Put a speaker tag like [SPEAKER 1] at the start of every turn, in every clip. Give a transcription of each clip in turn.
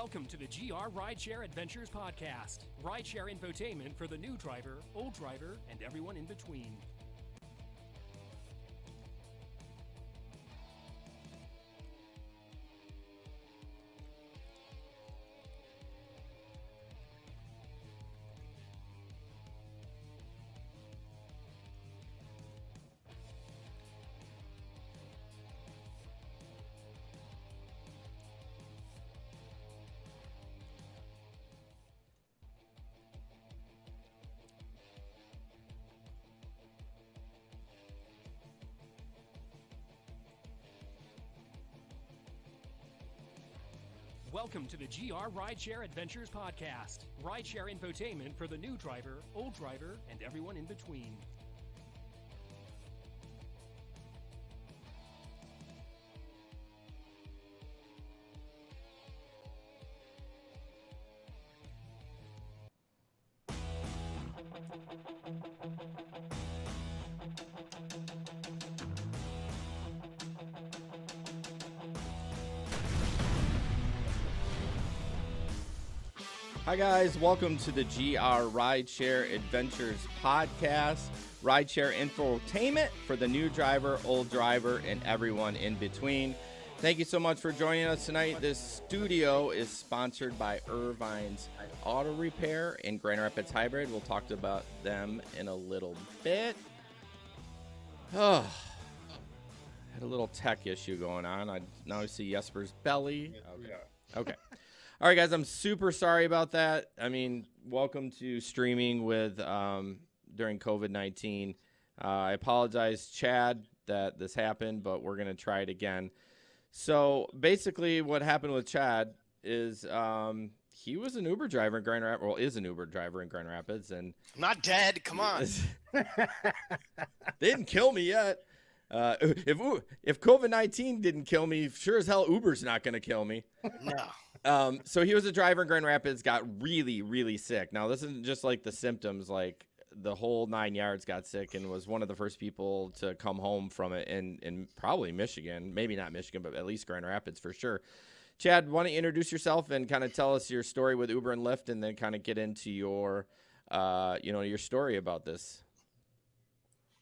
[SPEAKER 1] Welcome to the GR Rideshare Adventures podcast. Rideshare infotainment for the new driver, old driver, and everyone in between. Welcome to the GR Rideshare Adventures podcast. Rideshare infotainment for the new driver, old driver, and everyone in between.
[SPEAKER 2] Hi guys, welcome to the GR Rideshare Adventures podcast, rideshare infotainment for the new driver, old driver, and everyone in between. Thank you so much for joining us tonight. This studio is sponsored by Irvine's Auto Repair and Grand Rapids Hybrid. We'll talk about them in a little bit. Oh, had a little tech issue going on. I now see Jesper's belly. Okay. All right, guys, I'm super sorry about that. I mean, welcome to streaming with during COVID-19. I apologize, Chad, that this happened, but we're going to try it again. So basically what happened with Chad is he was an Uber driver in Grand Rapids, well, is an Uber driver in Grand Rapids. And
[SPEAKER 3] I'm not dead. Come on.
[SPEAKER 2] They didn't kill me yet. If COVID-19 didn't kill me, sure as hell Uber's not going to kill me.
[SPEAKER 3] No.
[SPEAKER 2] So he was a driver in Grand Rapids, got really, really sick. Now, this isn't just like the symptoms, like the whole 9 yards got sick and was one of the first people to come home from it in probably Michigan. Maybe not Michigan, but at least Grand Rapids for sure. Chad, why don't you introduce yourself and kind of tell us your story with Uber and Lyft, and then kind of get into your, your story about this.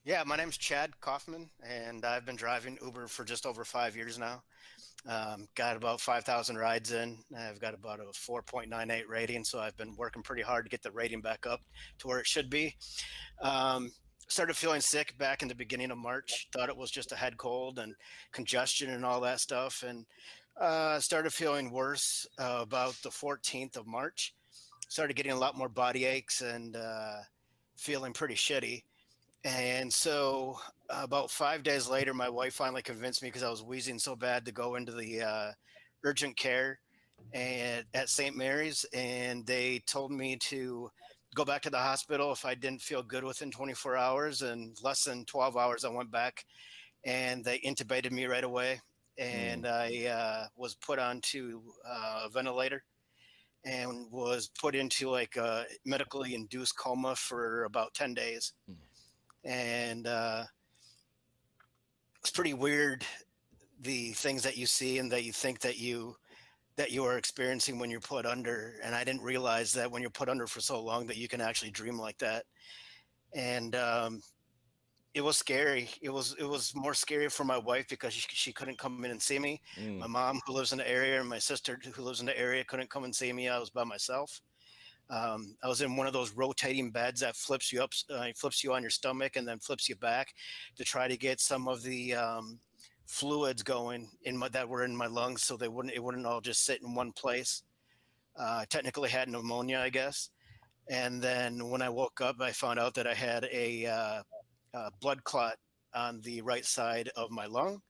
[SPEAKER 3] Yeah, my name's Chad Kaufman, and I've been driving Uber for just over 5 years now. Got about 5,000 rides in. I've got about a 4.98 rating, so I've been working pretty hard to get the rating back up to where it should be. Started feeling sick back in the beginning of March. Thought it was just a head cold and congestion and all that stuff, and started feeling worse about the 14th of March. Started getting a lot more body aches and feeling pretty shitty. And so about 5 days later, my wife finally convinced me, because I was wheezing so bad, to go into the urgent care at St. Mary's. And they told me to go back to the hospital if I didn't feel good within 24 hours. And less than 12 hours, I went back and they intubated me right away. And I was put onto a ventilator and was put into like a medically induced coma for about 10 days. And it's pretty weird, the things that you see and that you think that you are experiencing when you're put under. And I didn't realize that when you're put under for so long that you can actually dream like that. And it was scary. It was more scary for my wife because she couldn't come in and see me. My mom, who lives in the area, and my sister, who lives in the area, couldn't come and see me. I was by myself. I was in one of those rotating beds that flips you up, flips you on your stomach and then flips you back to try to get some of the fluids going that were in my lungs, so it wouldn't all just sit in one place. Technically had pneumonia, I guess. And then when I woke up, I found out that I had a blood clot on the right side of my lung.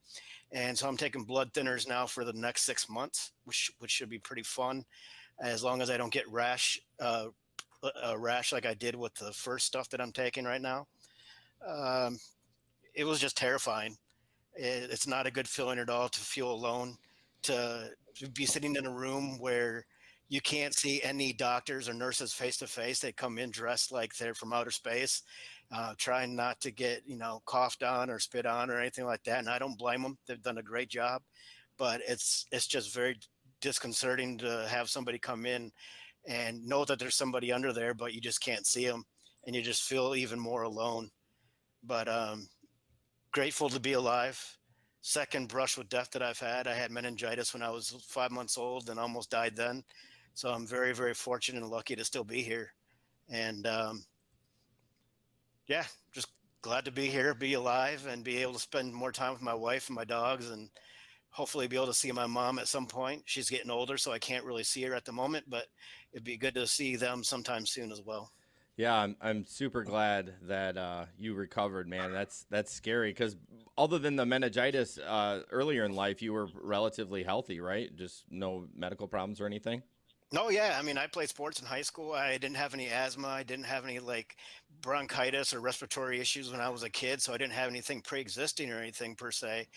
[SPEAKER 3] And so I'm taking blood thinners now for the next 6 months, which should be pretty fun, as long as I don't get a rash like I did with the first stuff that I'm taking right now. It was just terrifying. It's not a good feeling at all to feel alone, to be sitting in a room where you can't see any doctors or nurses face to face. They come in dressed like they're from outer space, trying not to get, coughed on or spit on or anything like that. And I don't blame them. They've done a great job, but it's just very disconcerting to have somebody come in and know that there's somebody under there, but you just can't see them, and you just feel even more alone. But grateful to be alive. Second brush with death that I've had. I had meningitis when I was 5 months old and almost died then. So I'm very, very fortunate and lucky to still be here. And yeah, just glad to be here, be alive, and be able to spend more time with my wife and my dogs, and hopefully be able to see my mom at some point. She's getting older, so I can't really see her at the moment, but it'd be good to see them sometime soon as well.
[SPEAKER 2] Yeah, I'm super glad that you recovered, man. That's scary because other than the meningitis, earlier in life, you were relatively healthy, right? Just no medical problems or anything.
[SPEAKER 3] No, yeah. I mean, I played sports in high school. I didn't have any asthma. I didn't have any like bronchitis or respiratory issues when I was a kid. So I didn't have anything pre existing or anything per se.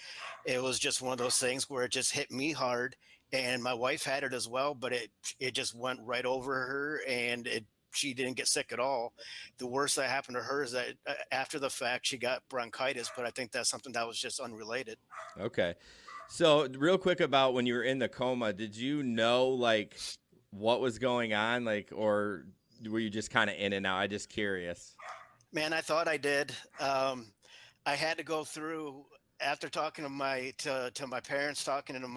[SPEAKER 3] It was just one of those things where it just hit me hard. And my wife had it as well, but it just went right over her, and she didn't get sick at all. The worst that happened to her is that after the fact, she got bronchitis, but I think that's something that was just unrelated.
[SPEAKER 2] Okay. So, real quick about when you were in the coma, did you know like what was going on, like, or were you just kind of in and out? I just curious.
[SPEAKER 3] Man, I thought I did. I had to go through after talking to my parents, talking to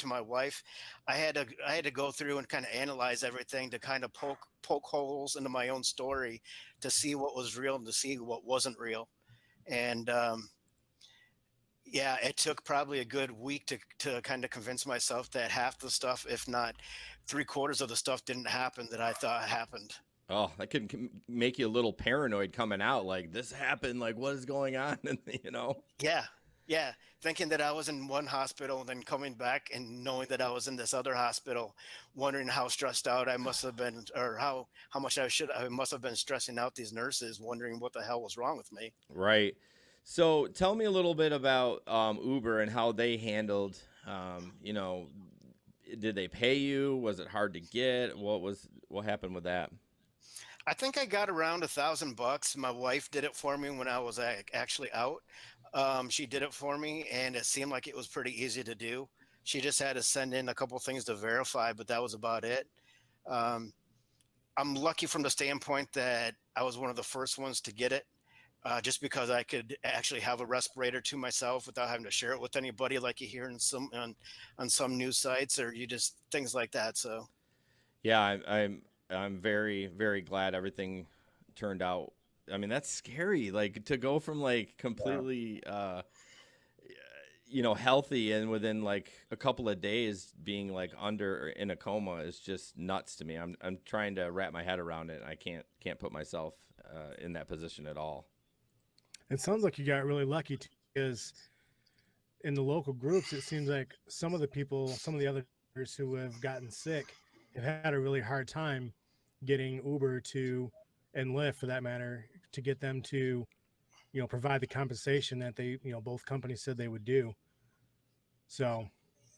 [SPEAKER 3] my wife. I had to go through and kind of analyze everything to kind of poke holes into my own story to see what was real and to see what wasn't real. And yeah, it took probably a good week to kind of convince myself that half the stuff, if not three-quarters of the stuff, didn't happen that I thought happened.
[SPEAKER 2] Oh, that could make you a little paranoid coming out. Like this happened. Like what is going on? And you know.
[SPEAKER 3] Yeah. Yeah. Thinking that I was in one hospital and then coming back and knowing that I was in this other hospital, wondering how stressed out I must have been, or how much I must have been stressing out these nurses, wondering what the hell was wrong with me.
[SPEAKER 2] Right. So tell me a little bit about Uber and how they handled. You know, did they pay you? Was it hard to get? What happened with that?
[SPEAKER 3] I think I got around $1,000. My wife did it for me when I was actually out. She did it for me, and it seemed like it was pretty easy to do. She just had to send in a couple things to verify, but that was about it. Um, I'm lucky from the standpoint that I was one of the first ones to get it, just because I could actually have a respirator to myself without having to share it with anybody, like you hear in on some news sites, or you just things like that. So
[SPEAKER 2] Yeah, I'm very very glad everything turned out. I mean, that's scary. Like to go from like
[SPEAKER 4] Yeah.
[SPEAKER 2] completely healthy and within like a couple of days being like under or in a coma is just nuts to me. I'm trying to wrap my head around it. And I can't put myself in that position at all.
[SPEAKER 4] It sounds like you got really lucky too, because in the local groups, it seems like some of the others who have gotten sick have had a really hard time getting Uber to, and Lyft for that matter, to get them to, provide the compensation that they, both companies said they would do. So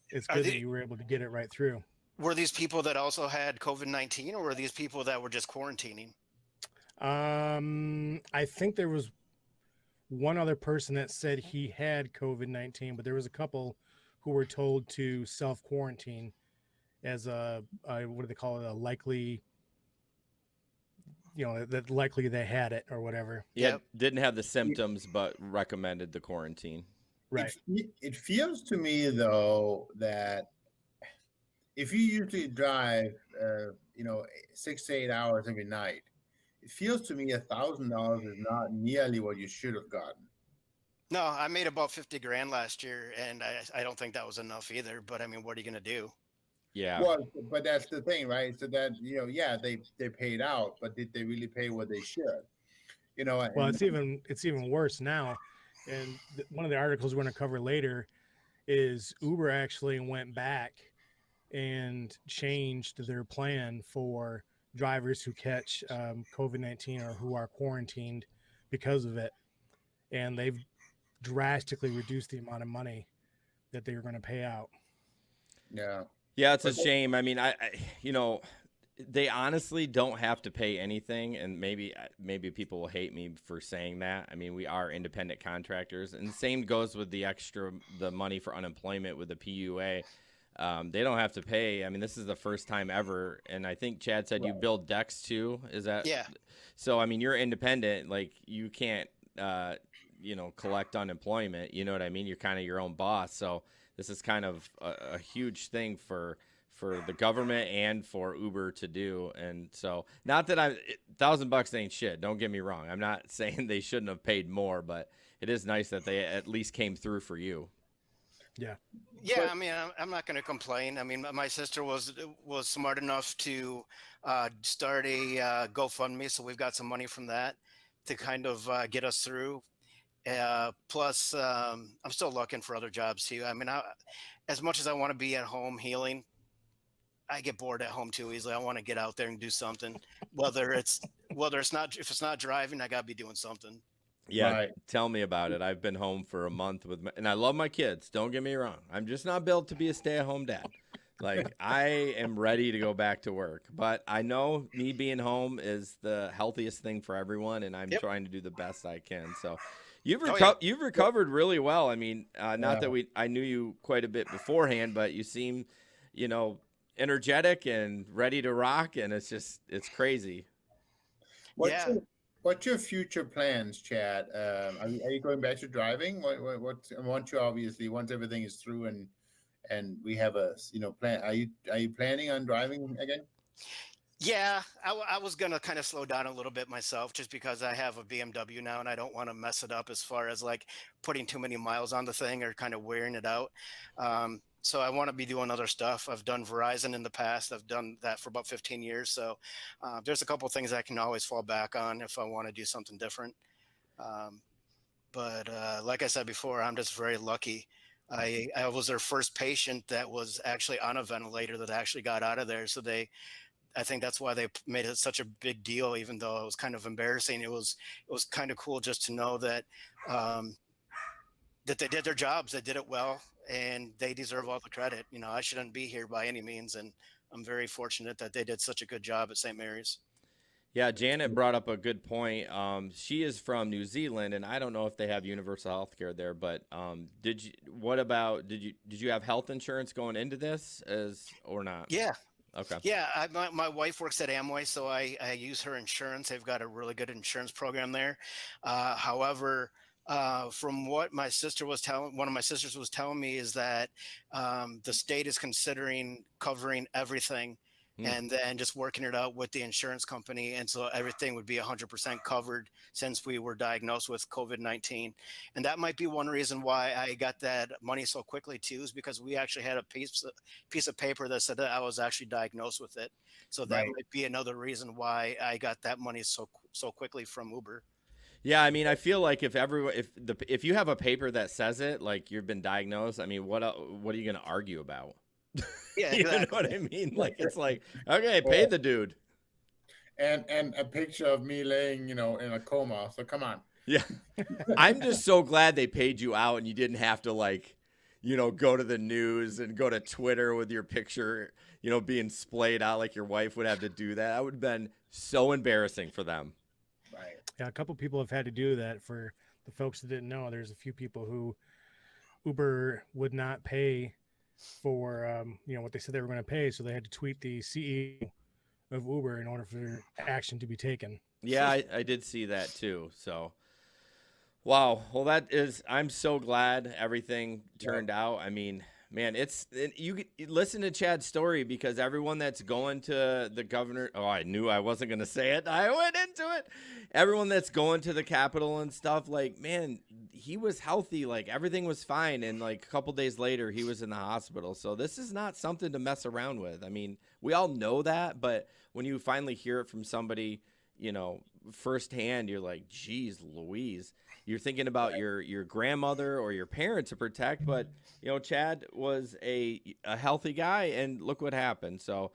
[SPEAKER 4] it's
[SPEAKER 3] are
[SPEAKER 4] good that
[SPEAKER 3] the
[SPEAKER 4] you were able to get it right through.
[SPEAKER 3] were these people that also had COVID-19, or were these people that were just quarantining?
[SPEAKER 4] I think there was one other person that said he had COVID-19, but there was a couple who were told to self quarantine as a what do they call it, a likely, that likely they had it or whatever.
[SPEAKER 2] Yeah,
[SPEAKER 3] Yep.
[SPEAKER 2] didn't have the symptoms but recommended the quarantine.
[SPEAKER 4] Right.
[SPEAKER 5] It feels to me though that if you usually drive, 6 to 8 hours every night, it feels to me $1,000 is not nearly what you should have gotten.
[SPEAKER 3] No, I made about 50 grand last year, and I don't think that was enough either. But I mean, what are you going to do?
[SPEAKER 2] Yeah.
[SPEAKER 5] Well, but that's the thing, right? So that yeah, they paid out, but did they really pay what they should?
[SPEAKER 4] Well,
[SPEAKER 5] And
[SPEAKER 4] it's even worse now. And one of the articles we're going to cover later is Uber actually went back and changed their plan for drivers who catch COVID-19 or who are quarantined because of it, and they've drastically reduced the amount of money that they were going to pay out.
[SPEAKER 5] yeah,
[SPEAKER 2] Yeah, it's a
[SPEAKER 5] but
[SPEAKER 2] shame. I mean, they honestly don't have to pay anything, and maybe people will hate me for saying that. I mean, we are independent contractors, and the same goes with the money for unemployment with the PUA. they don't have to pay. I mean, this is the first time ever, and I think Chad said you build decks too. Is that?
[SPEAKER 3] Yeah.
[SPEAKER 2] So I mean, you're independent. Like you can't, collect unemployment. You know what I mean? You're kind of your own boss. So this is kind of a huge thing for the government and for Uber to do. And so, not that $1,000 ain't shit. Don't get me wrong. I'm not saying they shouldn't have paid more, but it is nice that they at least came through for you.
[SPEAKER 4] Yeah.
[SPEAKER 3] Yeah, I mean, I'm not going to complain. I mean, my sister was smart enough to start a GoFundMe, so we've got some money from that to kind of get us through. Plus, I'm still looking for other jobs too. I mean, as much as I want to be at home healing, I get bored at home too easily. I want to get out there and do something. Whether it's not, if it's not driving, I got to be doing something.
[SPEAKER 2] Yeah,
[SPEAKER 5] Right.
[SPEAKER 2] tell me about it. I've been home for a month and I love my kids. Don't get me wrong. I'm just not built to be a stay-at-home dad. Like I am ready to go back to work, but I know me being home is the healthiest thing for everyone, and I'm trying to do the best I can. So you've recovered really well. I mean, not that I knew you quite a bit beforehand, but you seem, energetic and ready to rock, and it's crazy.
[SPEAKER 5] What's your future plans, Chad? Are you going back to driving? Once everything is through and we have a plan, are you planning on driving again?
[SPEAKER 3] Yeah, I was going to kind of slow down a little bit myself just because I have a BMW now and I don't want to mess it up as far as like putting too many miles on the thing or kind of wearing it out. So I want to be doing other stuff. I've done Verizon in the past. I've done that for about 15 years. So there's a couple of things I can always fall back on if I want to do something different. But like I said before, I'm just very lucky. I was their first patient that was actually on a ventilator that actually got out of there. So I think that's why they made it such a big deal, even though it was kind of embarrassing. It was kind of cool just to know that that they did their jobs, they did it well, and they deserve all the credit. I shouldn't be here by any means, and I'm very fortunate that they did such a good job at St. Mary's.
[SPEAKER 2] Yeah, Janet brought up a good point. She is from New Zealand, and I don't know if they have universal health care there, but did you have health insurance going into this or not?
[SPEAKER 3] Yeah.
[SPEAKER 2] Okay.
[SPEAKER 3] Yeah, my wife works at Amway, so I use her insurance. They've got a really good insurance program there. However, from what one of my sisters was telling me is that the state is considering covering everything and then just working it out with the insurance company. And so everything would be 100% covered since we were diagnosed with COVID-19. And that might be one reason why I got that money so quickly too, is because we actually had a piece of paper that said that I was actually diagnosed with it. So that might be another reason why I got that money so quickly from Uber.
[SPEAKER 2] Yeah, I mean, I feel like if you have a paper that says it, like you've been diagnosed, I mean, what are you going to argue about?
[SPEAKER 3] Yeah,
[SPEAKER 2] you
[SPEAKER 3] exactly.
[SPEAKER 2] know what I mean? Like it's like, okay, pay the dude.
[SPEAKER 5] And a picture of me laying, in a coma. So come on.
[SPEAKER 2] Yeah, I'm just so glad they paid you out and you didn't have to go to the news and go to Twitter with your picture, being splayed out like your wife would have to do that. That would have been so embarrassing for them.
[SPEAKER 5] Right.
[SPEAKER 4] Yeah, a couple people have had to do that. For the folks that didn't know, there's a few people who Uber would not pay for what they said they were going to pay, so they had to tweet the CEO of Uber in order for action to be taken.
[SPEAKER 2] Yeah, I did see that too. So, wow. Well, I'm so glad everything turned out. I mean, man, you listen to Chad's story because everyone that's going to the governor. Oh, I knew I wasn't going to say it. I went into it. Everyone that's going to the Capitol and stuff, like, man, he was healthy. Like everything was fine. And like a couple days later, he was in the hospital. So this is not something to mess around with. I mean, we all know that, but when you finally hear it from somebody, firsthand, you're like, geez, Louise. You're thinking about your grandmother or your parent to protect, but Chad was a healthy guy, and look what happened. So,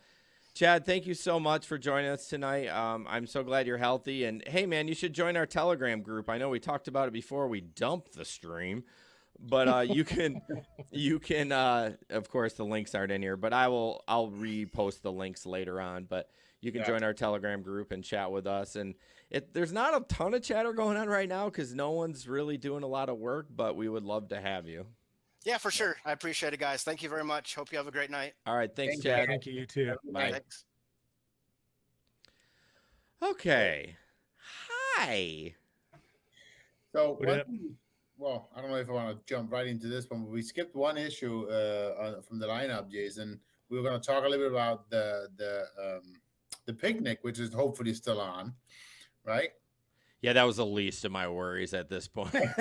[SPEAKER 2] Chad, thank you so much for joining us tonight. I'm so glad you're healthy, and hey, man, you should join our Telegram group. I know we talked about it before we dumped the stream, but you can, of course, the links aren't in here, but I'll repost the links later on, but. You can join our Telegram group and chat with us. And there's not a ton of chatter going on right now because no one's really doing a lot of work, but we would love to have you.
[SPEAKER 3] Yeah, for sure. I appreciate it, guys. Thank you very much. Hope you have a great night.
[SPEAKER 2] All right. Thanks,
[SPEAKER 5] Thank you.
[SPEAKER 2] Chad.
[SPEAKER 4] Thank you. You too.
[SPEAKER 2] Bye.
[SPEAKER 3] Thanks.
[SPEAKER 2] Okay. Hi.
[SPEAKER 5] So
[SPEAKER 4] What up?
[SPEAKER 5] well, I don't know if I want to jump right into this one, but we skipped one issue from the lineup, Jason. We were going to talk a little bit about the picnic, which is hopefully still on, right?
[SPEAKER 2] Yeah, that was the least of my worries at this point.
[SPEAKER 5] Hey,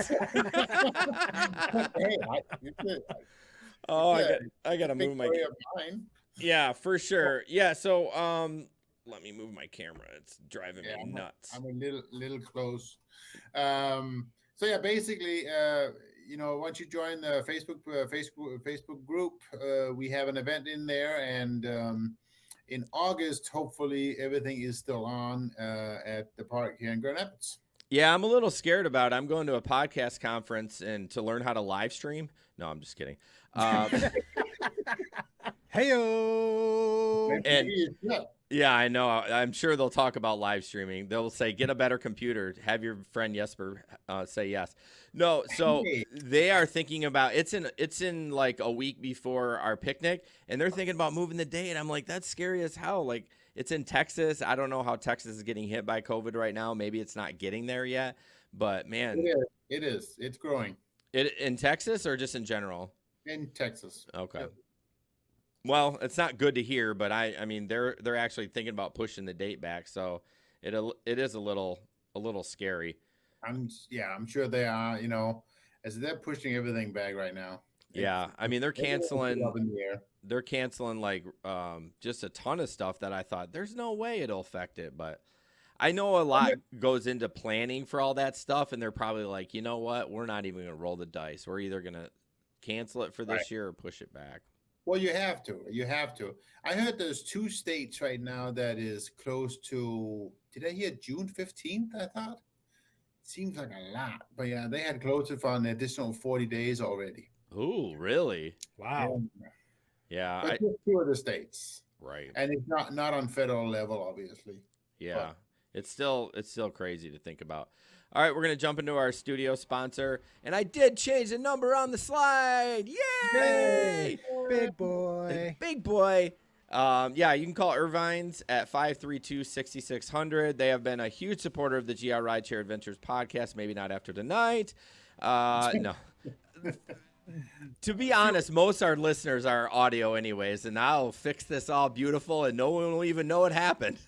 [SPEAKER 2] Oh, I
[SPEAKER 5] it's
[SPEAKER 2] gotta
[SPEAKER 5] a big
[SPEAKER 2] move my.
[SPEAKER 5] worry of mine.
[SPEAKER 2] Yeah, for sure. Yeah, so let me move my camera. It's driving
[SPEAKER 5] Yeah,
[SPEAKER 2] me nuts.
[SPEAKER 5] I'm a little close. So yeah, basically, once you join the Facebook group, we have an event in there, and in August, hopefully, everything is still on at the park here in Grand Rapids.
[SPEAKER 2] Yeah, I'm a little scared about it. I'm going to a podcast conference and to learn how to live stream. No, I'm just kidding.
[SPEAKER 4] Heyo.
[SPEAKER 2] And
[SPEAKER 5] Maybe it's not.
[SPEAKER 2] yeah, I know. I'm sure they'll talk about live streaming. They'll say, get a better computer. Have your friend Jesper say yes. No, so
[SPEAKER 5] Hey.
[SPEAKER 2] they are thinking about it's in like a week before our picnic, and they're thinking about moving the date. I'm like, that's scary as hell. Like, it's in Texas. I don't know how Texas is getting hit by COVID right now. Maybe it's not getting there yet. But man,
[SPEAKER 5] It is. It's growing
[SPEAKER 2] it in Texas or just in general?
[SPEAKER 5] in Texas.
[SPEAKER 2] Okay.
[SPEAKER 5] Yep.
[SPEAKER 2] Well, it's not good to hear, but I mean they're actually thinking about pushing the date back, so it is a little scary.
[SPEAKER 5] I'm sure they are. As they're pushing everything back right now.
[SPEAKER 2] Yeah, I mean they're
[SPEAKER 5] Everything's
[SPEAKER 2] canceling
[SPEAKER 5] up in the air.
[SPEAKER 2] they're canceling like just a ton of stuff that I thought there's no way it'll affect it, but I know a lot goes into planning for all that stuff, and they're probably like, you know what, we're not even gonna roll the dice. We're either gonna cancel it for this
[SPEAKER 5] Right.
[SPEAKER 2] year or push it back.
[SPEAKER 5] Well, you have to. You have to. I heard there's 2 states right now that is close to. Did I hear June 15th? I thought. Seems like a lot, but yeah, they had closed it for an additional 40 days already.
[SPEAKER 2] Ooh, really?
[SPEAKER 4] Wow.
[SPEAKER 2] Yeah,
[SPEAKER 5] But just 2 of the states,
[SPEAKER 2] right.
[SPEAKER 5] and it's not on federal level, obviously.
[SPEAKER 2] Yeah, it's still crazy to think about. All right, we're gonna jump into our studio sponsor, and I did change the number on the slide. Yay!
[SPEAKER 4] Big boy.
[SPEAKER 2] Big boy. Yeah, you can call Irvine's at 532-6600. They have been a huge supporter of the GR Rideshare Adventures podcast. Maybe not after tonight. No. To be honest, most of our listeners are audio anyways, and I'll fix this all beautiful, and no one will even know it happened.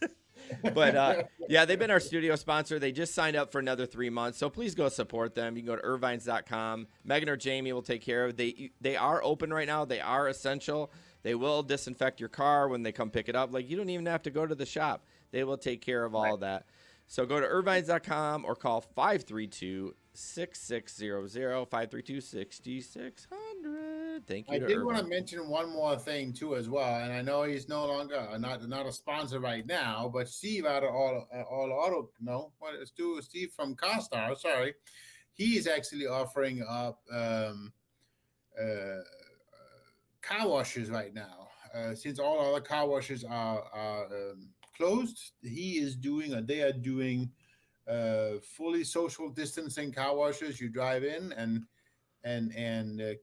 [SPEAKER 2] But yeah, they've been our studio sponsor. They just signed up for another 3 months, so please go support them. You can go to irvines.com. Megan or Jamie will take care of it. They are open right now. They are essential. They will disinfect your car when they come pick it up. Like, you don't even have to go to the shop. They will take care of all that. So go to irvines.com or call 532-6600, 532-6600. Thank you.
[SPEAKER 5] I
[SPEAKER 2] to
[SPEAKER 5] did want to
[SPEAKER 2] Irvine.
[SPEAKER 5] mention one more thing too, as well, and I know he's no longer not a sponsor right now, but Steve out of all auto Steve from CarStar, sorry, he is actually offering up car washes right now. Since all other car washes are closed, they are doing fully social distancing car washes. You drive in and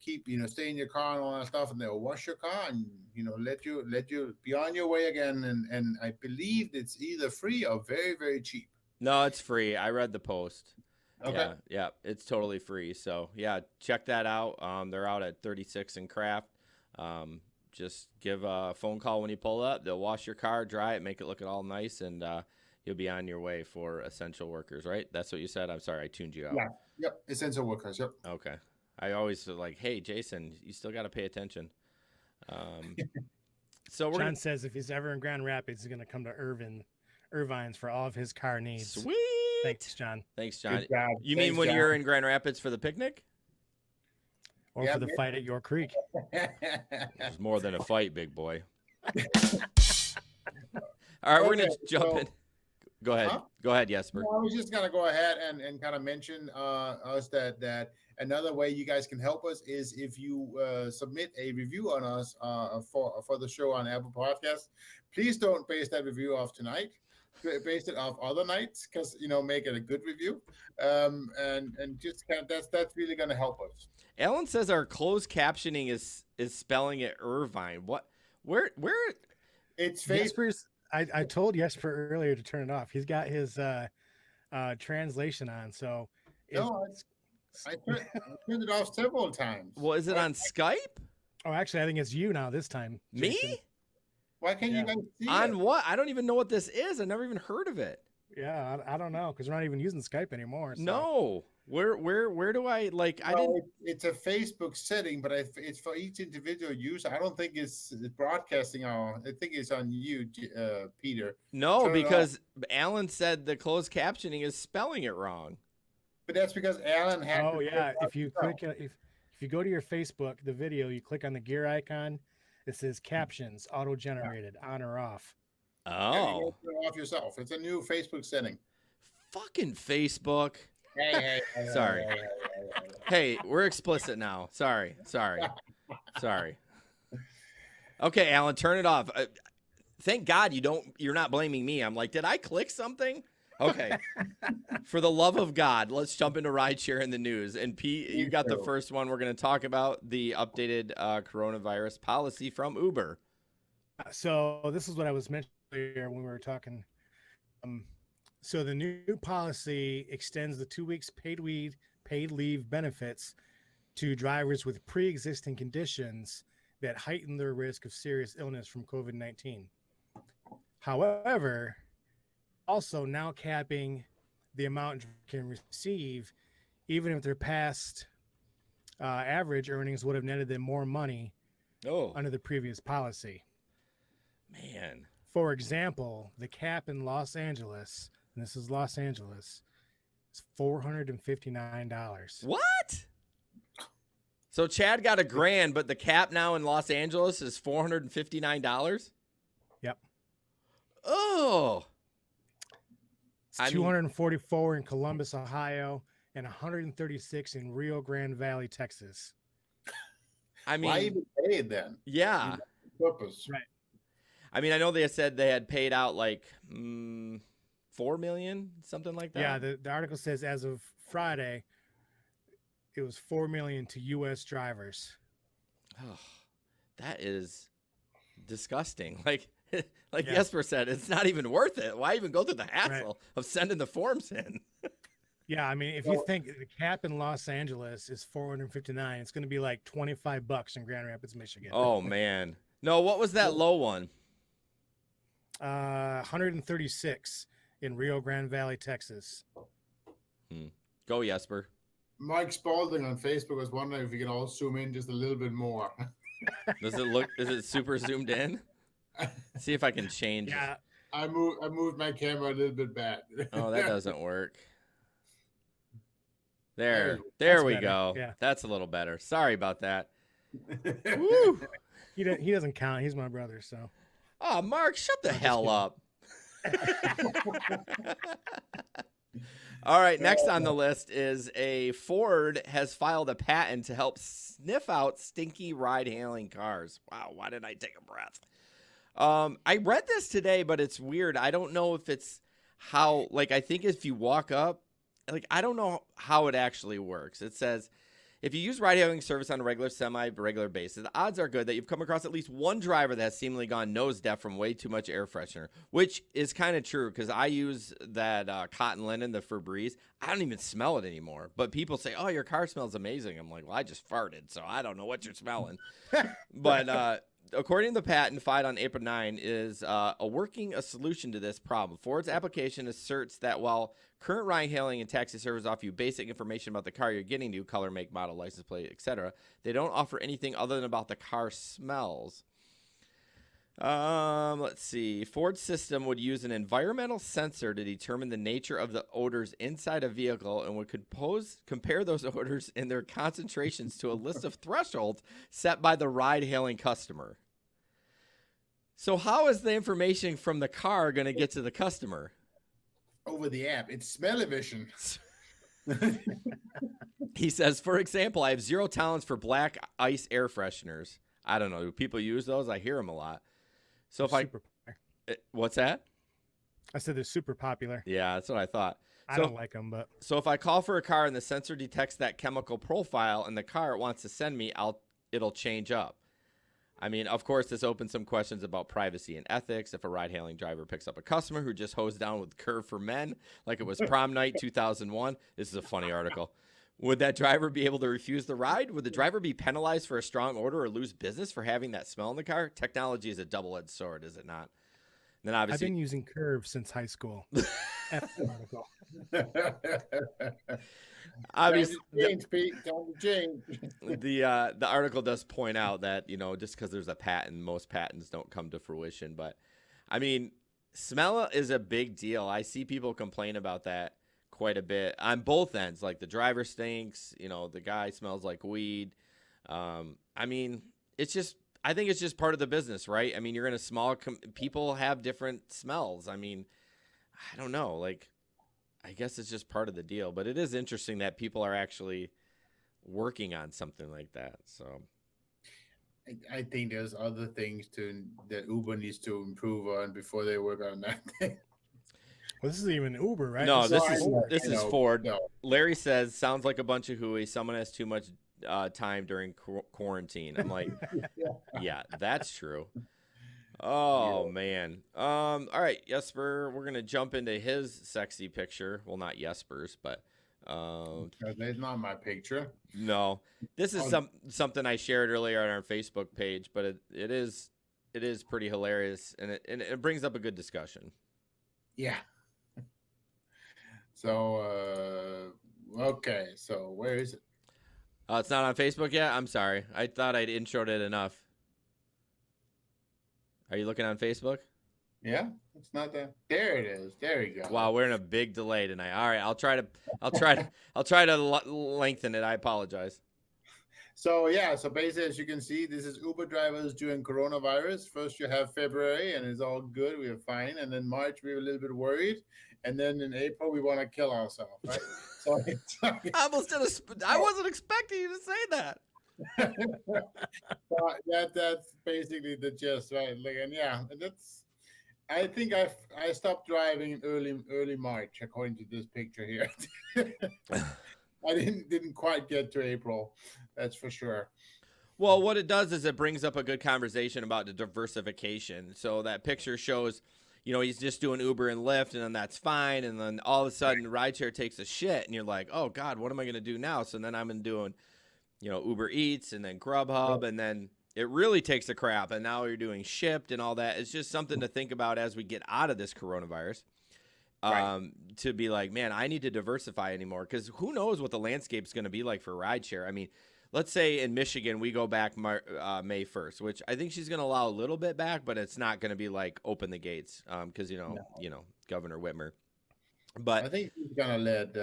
[SPEAKER 5] keep stay in your car and all that stuff, and they'll wash your car and let you be on your way again. And I believe it's either free or very, very cheap.
[SPEAKER 2] No, it's free. I read the post.
[SPEAKER 5] Okay.
[SPEAKER 2] Yeah, it's totally free. So yeah, check that out. They're out at 36 and Craft. Just give a phone call when you pull up. They'll wash your car, dry it, make it look all nice, and you'll be on your way for essential workers, right? That's what you said? I'm sorry, I tuned you out.
[SPEAKER 5] Yeah. Yep. Essential workers. Yep.
[SPEAKER 2] Okay. I always feel like, hey, Jason, you still got to pay attention. So we're
[SPEAKER 4] John says if he's ever in Grand Rapids, he's going to come to Irvine's for all of his car needs.
[SPEAKER 2] Sweet.
[SPEAKER 4] Thanks, John.
[SPEAKER 2] Thanks, John.
[SPEAKER 5] Good job.
[SPEAKER 2] You mean
[SPEAKER 5] Thanks,
[SPEAKER 2] when
[SPEAKER 5] John.
[SPEAKER 2] you're in Grand Rapids for the picnic?
[SPEAKER 4] Or
[SPEAKER 5] Yeah,
[SPEAKER 4] for the
[SPEAKER 5] man.
[SPEAKER 4] fight at York Creek.
[SPEAKER 2] It's more than a fight, big boy. All right, we're going to
[SPEAKER 5] Okay,
[SPEAKER 2] jump
[SPEAKER 5] so-
[SPEAKER 2] in. Go ahead.
[SPEAKER 5] Huh?
[SPEAKER 2] Go ahead, Jesper.
[SPEAKER 5] No, I was just gonna go ahead and kind of mention us that another way you guys can help us is if you submit a review on us for the show on Apple Podcasts. Please don't base that review off tonight. base it off other nights because make it a good review, and just kind of that's really going to help us.
[SPEAKER 2] Alan says our closed captioning is spelling it Irvine. What? Where?
[SPEAKER 5] It's
[SPEAKER 4] Jesper's. I told Jesper earlier to turn it off. He's got his translation on, so
[SPEAKER 5] No, I turned it off several times.
[SPEAKER 2] Well, is it on Skype?
[SPEAKER 4] Oh, actually, I think it's you now this time. Jason.
[SPEAKER 2] Me?
[SPEAKER 5] Why can't you guys see
[SPEAKER 2] On
[SPEAKER 5] it?
[SPEAKER 2] what? I don't even know what this is. I've never even heard of it.
[SPEAKER 4] Yeah, I don't know because we're not even using Skype anymore. So.
[SPEAKER 2] No. Where do I like? I didn't.
[SPEAKER 5] It's a Facebook setting, but it's for each individual user. I don't think it's broadcasting on. I think it's on you, Peter.
[SPEAKER 2] No,
[SPEAKER 5] Turn it
[SPEAKER 2] because Alan said the closed captioning is spelling it wrong.
[SPEAKER 5] But that's because Alan had.
[SPEAKER 4] Oh yeah, if you click if you go to your Facebook, the video, you click on the gear icon, it says captions auto generated on or off.
[SPEAKER 2] Oh.
[SPEAKER 5] Turn it off yourself. It's a new Facebook setting.
[SPEAKER 2] Fucking Facebook.
[SPEAKER 5] Hey,
[SPEAKER 2] Sorry. Hey, we're explicit now. Sorry. Okay, Alan, turn it off. Thank God you're not blaming me. I'm like, did I click something? Okay. For the love of God, let's jump into rideshare in the news. And Pete, you got the first one. We're going to talk about the updated coronavirus policy from Uber.
[SPEAKER 4] So this is what I was mentioning earlier when we were talking. So the new policy extends the 2 weeks paid leave benefits to drivers with pre-existing conditions that heighten their risk of serious illness from COVID-19. However, also now capping the amount can receive, even if their past average earnings would have netted them more money under the previous policy.
[SPEAKER 2] Man.
[SPEAKER 4] For example, the cap in Los Angeles, and this is Los Angeles, is $459.
[SPEAKER 2] What? So Chad got $1,000, but the cap now in Los Angeles is $459?
[SPEAKER 4] Yep.
[SPEAKER 2] Oh.
[SPEAKER 4] It's 244 in Columbus, Ohio, and 136 in Rio Grande Valley, Texas.
[SPEAKER 2] I mean,
[SPEAKER 5] why even pay it then?
[SPEAKER 2] Yeah.
[SPEAKER 5] Purpose.
[SPEAKER 4] Right.
[SPEAKER 2] I mean, I know they said they had paid out like $4 million, something like that.
[SPEAKER 4] Yeah, the article says as of Friday, it was $4 million to U.S. drivers.
[SPEAKER 2] Oh, that is disgusting. Like
[SPEAKER 4] Yeah.
[SPEAKER 2] Jesper said, it's not even worth it. Why even go through the hassle of sending the forms in?
[SPEAKER 4] Yeah, I mean, if you think the cap in Los Angeles is $459, it's going to be like $25 in Grand Rapids, Michigan.
[SPEAKER 2] Oh man, no. What was that low one?
[SPEAKER 4] 136 in Rio Grande Valley, Texas.
[SPEAKER 2] Go Jesper.
[SPEAKER 5] Mike Spalding on Facebook was wondering if you can all zoom in just a little bit more.
[SPEAKER 2] Does it look? Is it super zoomed in? See if I can change.
[SPEAKER 4] Yeah.
[SPEAKER 5] I moved my camera a little bit back.
[SPEAKER 2] Oh, that doesn't work. There
[SPEAKER 4] That's
[SPEAKER 2] we
[SPEAKER 4] better.
[SPEAKER 2] go.
[SPEAKER 4] Yeah.
[SPEAKER 2] That's a little better. Sorry about that.
[SPEAKER 5] Woo!
[SPEAKER 4] He doesn't count. He's my brother, so.
[SPEAKER 2] Oh, Mark, shut the hell up. All right, next on the list is a Ford has filed a patent to help sniff out stinky ride-hailing cars. Wow, why did I take a breath? I read this today, but it's weird. I don't know if it's how, like, I think if you walk up, like, I don't know how it actually works. It says, if you use ride-hailing service on a regular, semi-regular basis, the odds are good that you've come across at least one driver that has seemingly gone nose deaf from way too much air freshener, which is kind of true because I use that cotton linen, the Febreze. I don't even smell it anymore. But people say, oh, your car smells amazing. I'm like, well, I just farted, so I don't know what you're smelling. But according to the patent filed on April 9, is working a solution to this problem. Ford's application asserts that while current ride-hailing and taxi services offer you basic information about the car you're getting to, color, make, model, license plate, etc., they don't offer anything other than about the car smells. Let's see. Ford's system would use an environmental sensor to determine the nature of the odors inside a vehicle and would compare those odors and their concentrations to a list of thresholds set by the ride-hailing customer. So how is the information from the car going to get to the customer?
[SPEAKER 5] Over the app. It's smell-o-vision.
[SPEAKER 2] He says, for example, I have zero tolerance for black ice air fresheners. I don't know. Do people use those? I hear them a lot. So if
[SPEAKER 4] Super.
[SPEAKER 2] what's that?
[SPEAKER 4] I said they're super popular.
[SPEAKER 2] Yeah, that's what I thought.
[SPEAKER 4] I
[SPEAKER 2] So,
[SPEAKER 4] don't like them, but
[SPEAKER 2] so if I call for a car and the sensor detects that chemical profile in the car it wants to send me, it'll change up. I mean, of course, this opens some questions about privacy and ethics. If a ride-hailing driver picks up a customer who just hosed down with Curve for Men, like it was prom night 2001, this is a funny article. Would that driver be able to refuse the ride? Would the driver be penalized for a strong odor or lose business for having that smell in the car? Technology is a double-edged sword, is it not? And then
[SPEAKER 4] I've
[SPEAKER 2] obviously,
[SPEAKER 4] been using Curve since high school. F the article.
[SPEAKER 2] obviously,
[SPEAKER 5] Time to change, Pete. Time to change.
[SPEAKER 2] the article does point out that, just because there's a patent, most patents don't come to fruition. But I mean, smell is a big deal. I see people complain about that quite a bit on both ends. Like the driver stinks, the guy smells like weed. I mean, I think it's just part of the business, right? I mean, you're in a small people have different smells. I mean, I don't know, like, I guess it's just part of the deal, but it is interesting that people are actually working on something like that. So
[SPEAKER 5] I think there's other things that Uber needs to improve on before they work on that thing.
[SPEAKER 4] Well, this is even Uber, right?
[SPEAKER 2] no, this
[SPEAKER 5] I
[SPEAKER 2] is
[SPEAKER 5] know,
[SPEAKER 2] this
[SPEAKER 5] I
[SPEAKER 2] is
[SPEAKER 5] know.
[SPEAKER 2] Ford.
[SPEAKER 5] No.
[SPEAKER 2] Larry says sounds like a bunch of hooey. Someone has too much time during quarantine. I'm like, yeah, that's true. Oh man. All right, Jesper, we're gonna jump into his sexy picture. Well, not Jesper's, but
[SPEAKER 5] That's not my picture.
[SPEAKER 2] no. This is something I shared earlier on our Facebook page, but it is pretty hilarious, and it brings up a good discussion.
[SPEAKER 5] Yeah. So okay, so where is it?
[SPEAKER 2] It's not on Facebook yet. I'm sorry. I thought I'd introed it enough. Are you looking on Facebook?
[SPEAKER 5] Yeah, it's not there. There it is. There you go.
[SPEAKER 2] Wow, we're in a big delay tonight. All right, I'll try to lengthen it. I apologize.
[SPEAKER 5] So basically, as you can see, this is Uber drivers during coronavirus. First, you have February, and it's all good. We are fine. And then March, we were a little bit worried. And then in April, we want to kill ourselves, right? So it's like,
[SPEAKER 2] I wasn't expecting you to say that.
[SPEAKER 5] that's basically the gist, right? Like, and that's. I think I stopped driving in early March, according to this picture here. I didn't quite get to April, that's for sure.
[SPEAKER 2] Well, what it does is it brings up a good conversation about the diversification. So that picture shows, he's just doing Uber and Lyft, and then that's fine. And then all of a sudden, Rideshare takes a shit, and you're like, oh God, what am I going to do now? So then I'm doing, Uber Eats, and then Grubhub, and then it really takes a crap. And now you're doing Shipt and all that. It's just something to think about as we get out of this coronavirus. To be like, man, I need to diversify anymore, because who knows what the landscape is going to be like for rideshare. I mean, let's say in Michigan we go back May 1st, which I think she's going to allow a little bit back, but it's not going to be like open the gates, because Governor Whitmer. But
[SPEAKER 5] I think he's going to let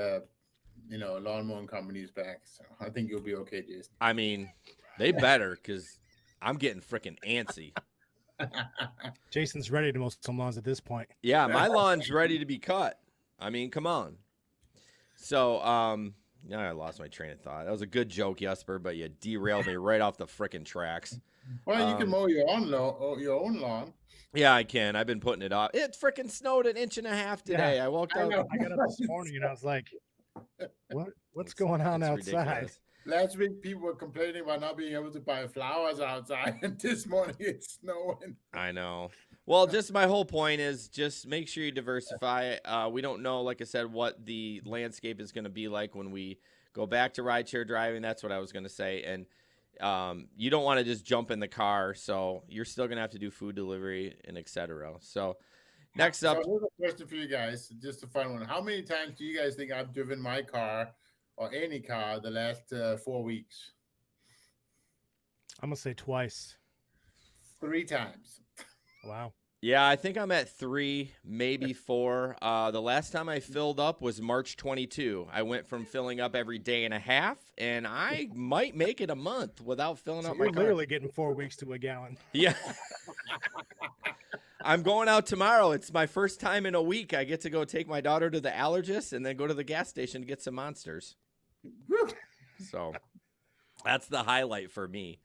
[SPEAKER 5] lawn mowing companies back, so I think you'll be okay, Jason.
[SPEAKER 2] I mean, they better, because I'm getting freaking antsy.
[SPEAKER 4] Jason's ready to mow some lawns at this point.
[SPEAKER 2] Yeah, my lawn's ready to be cut. I mean, come on. So, now I lost my train of thought. That was a good joke, Jesper, but you derailed me right off the freaking tracks.
[SPEAKER 5] Well, you can mow your own lawn.
[SPEAKER 2] Yeah, I can. I've been putting it off. It freaking snowed 1.5 inches today.
[SPEAKER 4] Yeah,
[SPEAKER 2] I woke
[SPEAKER 4] I
[SPEAKER 2] up.
[SPEAKER 4] I got up this morning and I was like, what's going on
[SPEAKER 2] It's
[SPEAKER 4] outside?
[SPEAKER 2] ridiculous.
[SPEAKER 5] Last week, people were complaining about not being able to buy flowers outside, and this morning it's snowing.
[SPEAKER 2] I know. Well, just my whole point is just make sure you diversify. We don't know, like I said, what the landscape is going to be like when we go back to rideshare driving. That's what I was going to say. And you don't want to just jump in the car, so you're still going to have to do food delivery and etc. So next up.
[SPEAKER 5] So here's a question for you guys, just a fun one. How many times do you guys think I've driven my car or any car the last 4 weeks?
[SPEAKER 4] I'm going to say twice.
[SPEAKER 5] 3 times.
[SPEAKER 4] Wow.
[SPEAKER 2] Yeah, I think I'm at 3, maybe 4. The last time I filled up was March 22. I went from filling up every day and a half, and I might make it a month without filling up my
[SPEAKER 4] You're
[SPEAKER 2] car.
[SPEAKER 4] literally getting 4 weeks to a gallon.
[SPEAKER 2] Yeah. I'm going out tomorrow. It's my first time in a week. I get to go take my daughter to the allergist and then go to the gas station to get some monsters. So that's the highlight for me.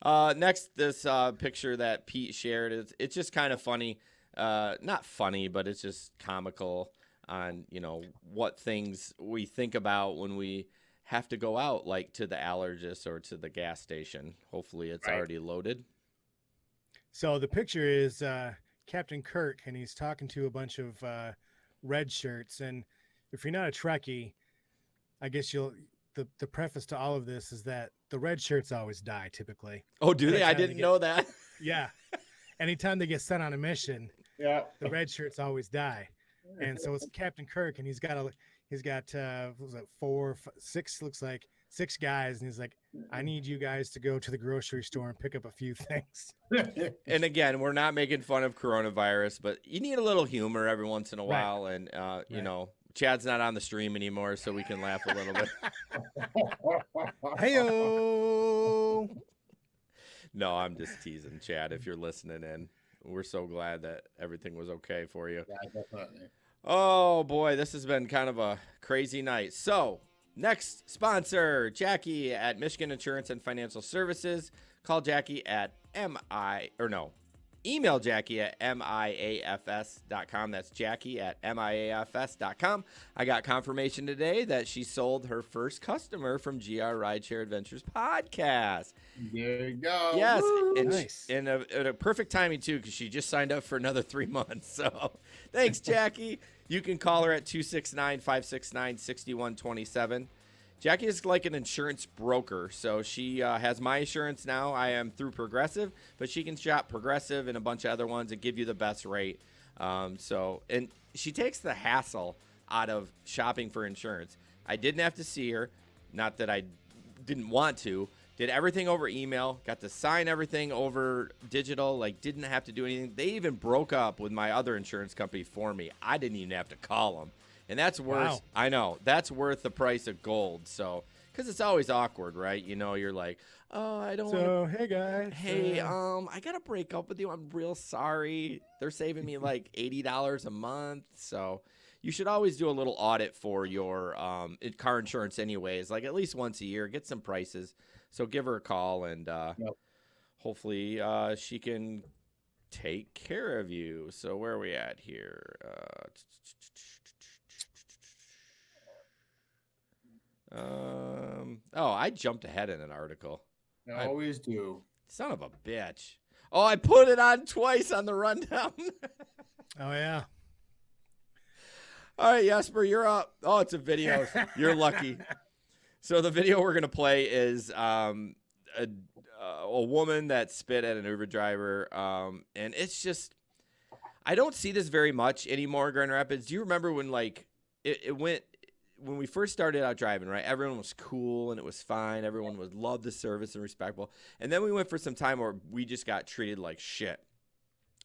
[SPEAKER 2] Next, this picture that Pete shared, it's just kind of funny. not funny, but it's just comical on, what things we think about when we have to go out, like to the allergist or to the gas station. Hopefully it's already loaded.
[SPEAKER 4] So the picture is Captain Kirk, and he's talking to a bunch of red shirts. And if you're not a Trekkie, I guess the preface to all of this is that the red shirts always die typically.
[SPEAKER 2] Oh, do they? I didn't know that.
[SPEAKER 4] Yeah. Anytime they get sent on a mission, the red shirts always die. And so it's Captain Kirk, and he's got what was it, 4, 6, looks like 6 guys, and he's like, I need you guys to go to the grocery store and pick up a few things.
[SPEAKER 2] And again, we're not making fun of coronavirus, but you need a little humor every once in a while. And Chad's not on the stream anymore, so we can laugh a little bit.
[SPEAKER 4] Hey-o!
[SPEAKER 2] No, I'm just teasing, Chad, if you're listening in. We're so glad that everything was okay for you.
[SPEAKER 5] Yeah, definitely.
[SPEAKER 2] Oh, boy, this has been kind of a crazy night. So, next sponsor, Jackie at Michigan Insurance and Financial Services. Call Jackie at email Jackie at miafs.com. That's Jackie at miafs.com. I got confirmation today that she sold her first customer from GR Rideshare Adventures podcast.
[SPEAKER 5] There you go.
[SPEAKER 2] Yes,
[SPEAKER 5] Woo!
[SPEAKER 2] and
[SPEAKER 4] Nice.
[SPEAKER 2] in a perfect timing, too, because she just signed up for another 3 months. So thanks, Jackie. You can call her at 269-569-6127. Jackie is like an insurance broker, so she has my insurance now. I am through Progressive, but she can shop Progressive and a bunch of other ones and give you the best rate. And she takes the hassle out of shopping for insurance. I didn't have to see her, not that I didn't want to. Did everything over email, got to sign everything over digital, like didn't have to do anything. They even broke up with my other insurance company for me. I didn't even have to call them. And that's worth,
[SPEAKER 4] Wow.
[SPEAKER 2] I know, that's worth the price of gold. So, because it's always awkward, right? You're like, oh, I don't want
[SPEAKER 4] So, hey, guys.
[SPEAKER 2] Hey, I got to break up with you. I'm real sorry. They're saving me like $80 a month. So, you should always do a little audit for your car insurance anyways, like at least once a year. Get some prices. So, give her a call, and hopefully she can take care of you. So, where are we at here? I jumped ahead in an article.
[SPEAKER 5] I always do.
[SPEAKER 2] Son of a bitch. Oh, I put it on twice on the rundown.
[SPEAKER 4] Oh, yeah.
[SPEAKER 2] All right, Jesper, you're up. Oh, it's a video. You're lucky. So the video we're going to play is a woman that spit at an Uber driver. And it's just, I don't see this very much anymore, Grand Rapids. Do you remember when it went, when we first started out driving, right? Everyone was cool and it was fine. Everyone would love the service and respectful. And then we went for some time where we just got treated like shit.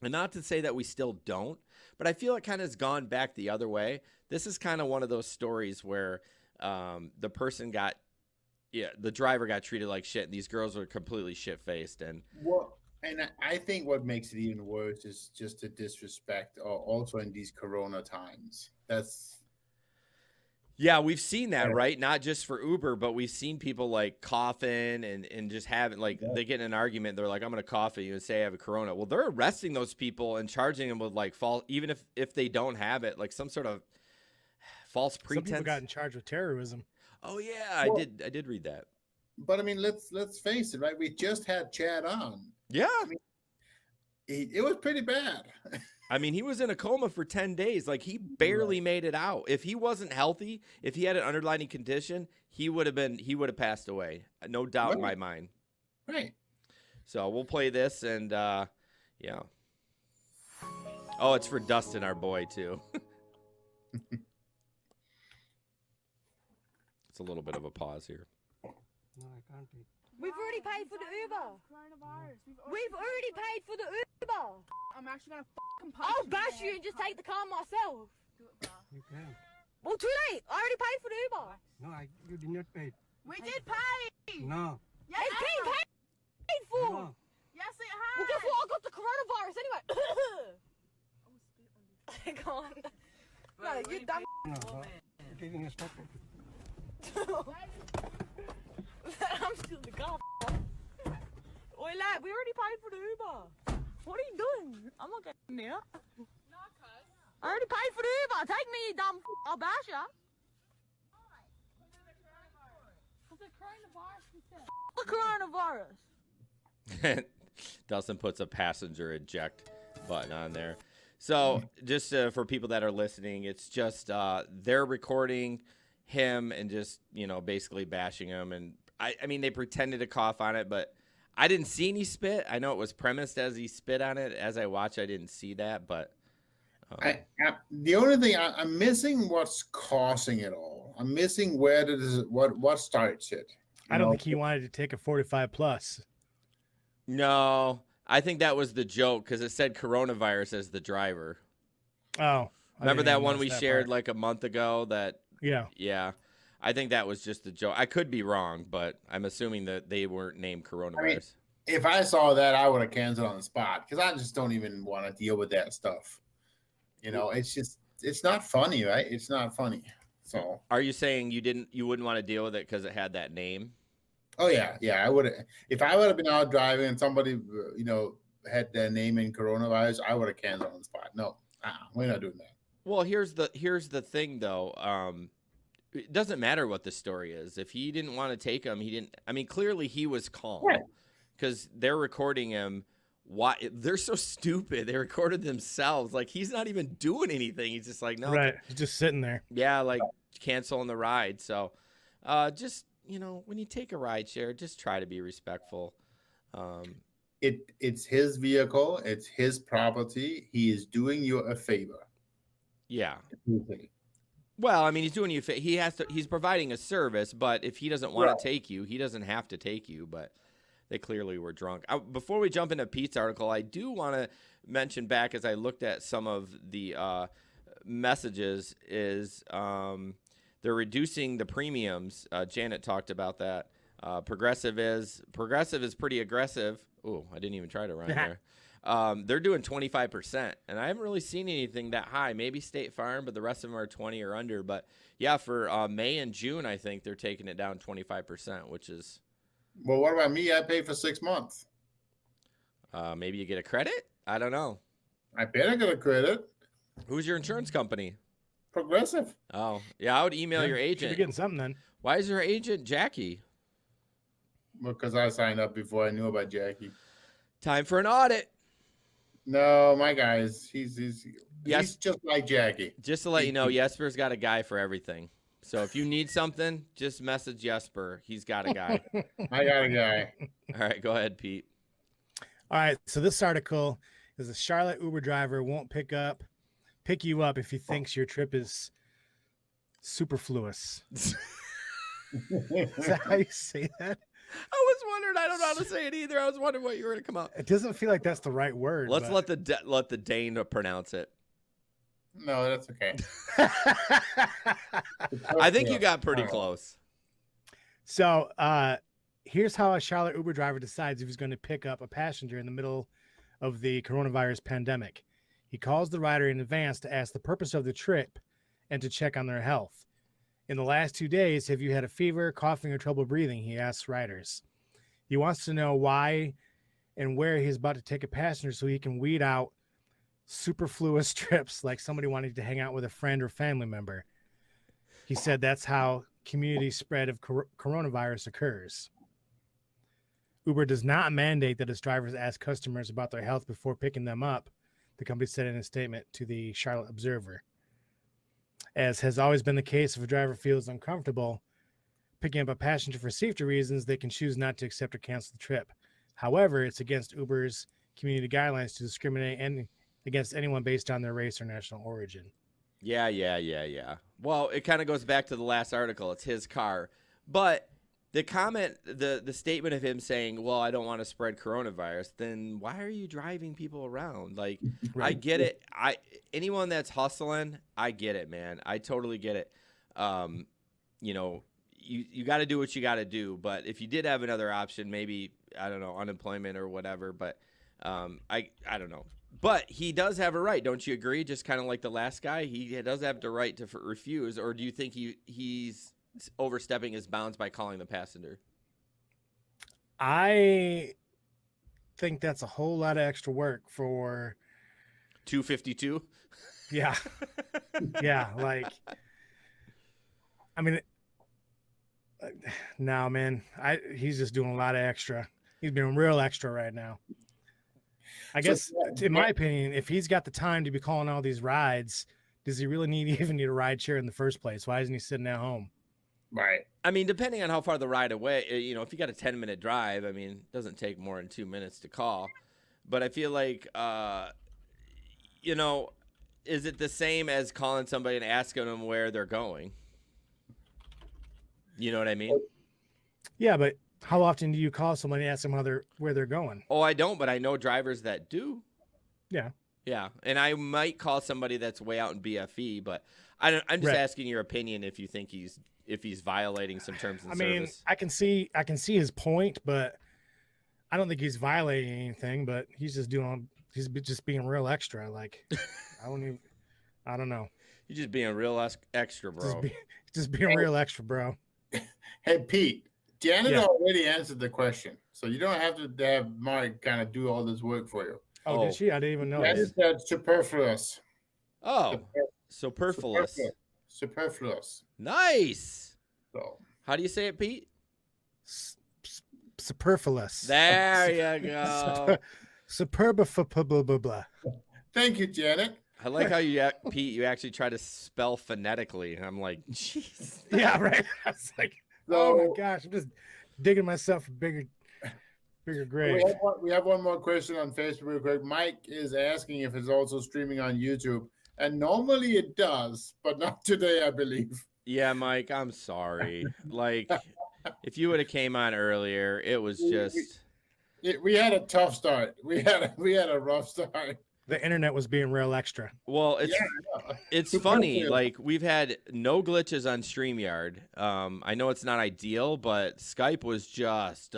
[SPEAKER 2] And not to say that we still don't, but I feel it kind of has gone back the other way. This is kind of one of those stories where the driver got treated like shit, and these girls were completely shit-faced. And
[SPEAKER 5] I think what makes it even worse is just the disrespect, also in these Corona times.
[SPEAKER 2] Yeah, we've seen that, right? Not just for Uber, but we've seen people like coughing and just having they get in an argument. They're like, I'm going to cough at you and say I have a Corona. Well, they're arresting those people and charging them with false, even if they don't have it, like some sort of false pretense.
[SPEAKER 4] Some people got in charge with terrorism.
[SPEAKER 2] Oh yeah, I did read that.
[SPEAKER 5] But I mean, let's face it, right? We just had Chad on.
[SPEAKER 2] Yeah.
[SPEAKER 5] I mean, it was pretty bad.
[SPEAKER 2] I mean, he was in a coma for 10 days. Like, he barely made it out. If he wasn't healthy, if he had an underlying condition, he would have passed away. No doubt in my mind.
[SPEAKER 5] Right.
[SPEAKER 2] So we'll play this, and yeah. Oh, it's for Dustin, our boy, too. It's a little bit of a pause here.
[SPEAKER 6] No, I can't take.
[SPEAKER 7] We've already paid for the Uber.
[SPEAKER 6] Coronavirus.
[SPEAKER 7] We've already paid for the Uber.
[SPEAKER 6] I'm actually gonna fucking punch
[SPEAKER 7] I'll bash you and just take the car myself.
[SPEAKER 6] You can.
[SPEAKER 7] Well, too late. I already paid for the Uber.
[SPEAKER 6] No, you did not pay.
[SPEAKER 7] We did pay.
[SPEAKER 6] No.
[SPEAKER 7] Yes, it's been paid for.
[SPEAKER 6] No.
[SPEAKER 7] Yes, it has. Well, guess what? I got the coronavirus anyway. Go on. No, you dumb.
[SPEAKER 6] No. You're taking a stop.
[SPEAKER 7] I'm still in the car. Oi, lad, we already paid for the Uber. What are you doing? I'm not getting there. I already paid for the Uber. Take me, you dumb. I'll bash ya. Because the coronavirus. He said. The coronavirus.
[SPEAKER 2] Dustin puts a passenger eject button on there. So just for people that are listening, it's just they're recording him and just, basically bashing him. And I mean, they pretended to cough on it, but I didn't see any spit. I know it was premised as he spit on it. As I watched, I didn't see that, but
[SPEAKER 5] the only thing I'm missing what's causing it all. I'm missing where what starts it.
[SPEAKER 4] I don't think he wanted to take a 45 plus.
[SPEAKER 2] no, I think that was the joke because it said coronavirus as the driver.
[SPEAKER 4] Oh,
[SPEAKER 2] Remember that one we shared like a month ago? Yeah. I think that was just the joke. I could be wrong, but I'm assuming that they weren't named coronavirus.
[SPEAKER 5] I mean, if I saw that, I would have canceled on the spot because I just don't even want to deal with that stuff. It's not funny, right? It's not funny. So,
[SPEAKER 2] are you saying you wouldn't want to deal with it because it had that name?
[SPEAKER 5] Oh yeah, I would have. If I would have been out driving and somebody, had their name in coronavirus, I would have canceled on the spot. No, we're not doing that.
[SPEAKER 2] Well, here's the thing though. It doesn't matter what the story is. If he didn't want to take him, he didn't. I mean, clearly he was calm because they're recording him. Why they're so stupid? They recorded themselves. Like he's not even doing anything. He's just like, no,
[SPEAKER 4] right. He's just sitting there.
[SPEAKER 2] Yeah, like canceling the ride. So, just when you take a ride share, just try to be respectful.
[SPEAKER 5] It's his vehicle. It's his property. He is doing you a favor.
[SPEAKER 2] Yeah. Well, I mean, he's doing you. He's providing a service, but if he doesn't want to take you, he doesn't have to take you. But they clearly were drunk. Before we jump into Pete's article, I do want to mention back as I looked at some of the messages is they're reducing the premiums. Janet talked about that. Progressive is pretty aggressive. Oh, I didn't even try to rhyme there. They're doing 25%, and I haven't really seen anything that high. Maybe State Farm, but the rest of them are 20 or under. But yeah, for May and June, I think they're taking it down 25%, which is.
[SPEAKER 5] Well, what about me? I pay for 6 months.
[SPEAKER 2] Maybe you get a credit? I don't know.
[SPEAKER 5] I better get a credit.
[SPEAKER 2] Who's your insurance company?
[SPEAKER 5] Progressive.
[SPEAKER 2] Oh, yeah, I would email your agent.
[SPEAKER 4] Should be getting something then.
[SPEAKER 2] Why is your agent Jackie?
[SPEAKER 5] Because I signed up before I knew about Jackie.
[SPEAKER 2] Time for an audit.
[SPEAKER 5] No, my guys, he's just like Jackie.
[SPEAKER 2] Just to let you know, Jesper's got a guy for everything. So if you need something, just message Jesper. He's got a guy.
[SPEAKER 5] I got a guy.
[SPEAKER 2] All right, go ahead, Pete.
[SPEAKER 4] All right, so this article is a Charlotte Uber driver won't pick you up if he thinks your trip is superfluous. Is that how you say that?
[SPEAKER 2] I was wondering. I don't know how to say it either. I was wondering what you were going to come up.
[SPEAKER 4] It doesn't feel like that's the right word.
[SPEAKER 2] Let's let the Dane pronounce it.
[SPEAKER 5] No, that's okay.
[SPEAKER 2] I think you got pretty close.
[SPEAKER 4] So here's how a Charlotte Uber driver decides if he's going to pick up a passenger in the middle of the coronavirus pandemic. He calls the rider in advance to ask the purpose of the trip and to check on their health. In the last 2 days, have you had a fever, coughing, or trouble breathing? He asks riders. He wants to know why and where he's about to take a passenger so he can weed out superfluous trips like somebody wanting to hang out with a friend or family member. He said that's how community spread of coronavirus occurs. Uber does not mandate that its drivers ask customers about their health before picking them up, the company said in a statement to the Charlotte Observer. As has always been the case, if a driver feels uncomfortable picking up a passenger for safety reasons, they can choose not to accept or cancel the trip. However, it's against Uber's community guidelines to discriminate against anyone based on their race or national origin.
[SPEAKER 2] Yeah. Well, it kind of goes back to the last article. It's his car. But the comment, the statement of him saying, well, I don't want to spread coronavirus, then why are you driving people around? Like, right. I get it. Anyone that's hustling, I get it, man. I totally get it. You got to do what you got to do. But if you did have another option, maybe, I don't know, unemployment or whatever. But I don't know. But he does have a right. Don't you agree? Just kind of like the last guy, he does have the right to refuse. Or do you think he's overstepping his bounds by calling the passenger?
[SPEAKER 4] I think that's a whole lot of extra work for
[SPEAKER 2] $252.
[SPEAKER 4] Yeah. Yeah. Like, I mean, no, man. He's just doing a lot of extra. He's being real extra right now. I
[SPEAKER 5] So,
[SPEAKER 4] guess, in my opinion, if he's got the time to be calling all these rides, does he really even need a ride share in the first place? Why isn't he sitting at home?
[SPEAKER 5] right.
[SPEAKER 2] I mean, depending on how far the ride away, if you got a 10-minute drive, I mean, it doesn't take more than 2 minutes to call. But I feel like, is it the same as calling somebody and asking them where they're going? You know what I mean?
[SPEAKER 4] Yeah, but how often do you call somebody and ask them where they're going?
[SPEAKER 2] Oh, I don't, but I know drivers that do.
[SPEAKER 4] Yeah.
[SPEAKER 2] Yeah, and I might call somebody that's way out in BFE, but I'm just
[SPEAKER 4] Right.
[SPEAKER 2] asking your opinion if you think he's violating some terms and
[SPEAKER 4] I mean,
[SPEAKER 2] service.
[SPEAKER 4] I can see his point, but I don't think he's violating anything. But he's just being real extra. Like, I don't know.
[SPEAKER 2] You're just being real extra, bro.
[SPEAKER 4] Just being real extra, bro.
[SPEAKER 5] Hey, Pete, Janet
[SPEAKER 4] Yeah.
[SPEAKER 5] already answered the question, so you don't have to have Mike kind of do all this work for you.
[SPEAKER 4] Oh, did she? I didn't even
[SPEAKER 5] Janet
[SPEAKER 4] notice.
[SPEAKER 5] said superfluous.
[SPEAKER 2] Oh, superfluous.
[SPEAKER 5] Superfluous.
[SPEAKER 2] Nice.
[SPEAKER 5] So
[SPEAKER 2] How do you say it, Pete?
[SPEAKER 4] Superfluous.
[SPEAKER 2] There you go.
[SPEAKER 4] Superb.
[SPEAKER 5] thank you, Janet.
[SPEAKER 2] I like how Pete, you actually try to spell phonetically. And I'm like, jeez.
[SPEAKER 4] Yeah, right. I was like, oh my gosh, I'm just digging myself a bigger grave.
[SPEAKER 5] We have one more question on Facebook real quick. Mike is asking if it's also streaming on YouTube. And normally it does, but not today, I believe.
[SPEAKER 2] Yeah, Mike, I'm sorry. Like, if you would have came on earlier, it was just...
[SPEAKER 5] We had a tough start. We had a rough start.
[SPEAKER 4] The internet was being real extra.
[SPEAKER 2] Well, it's funny. Like, we've had no glitches on StreamYard. I know it's not ideal, but Skype was just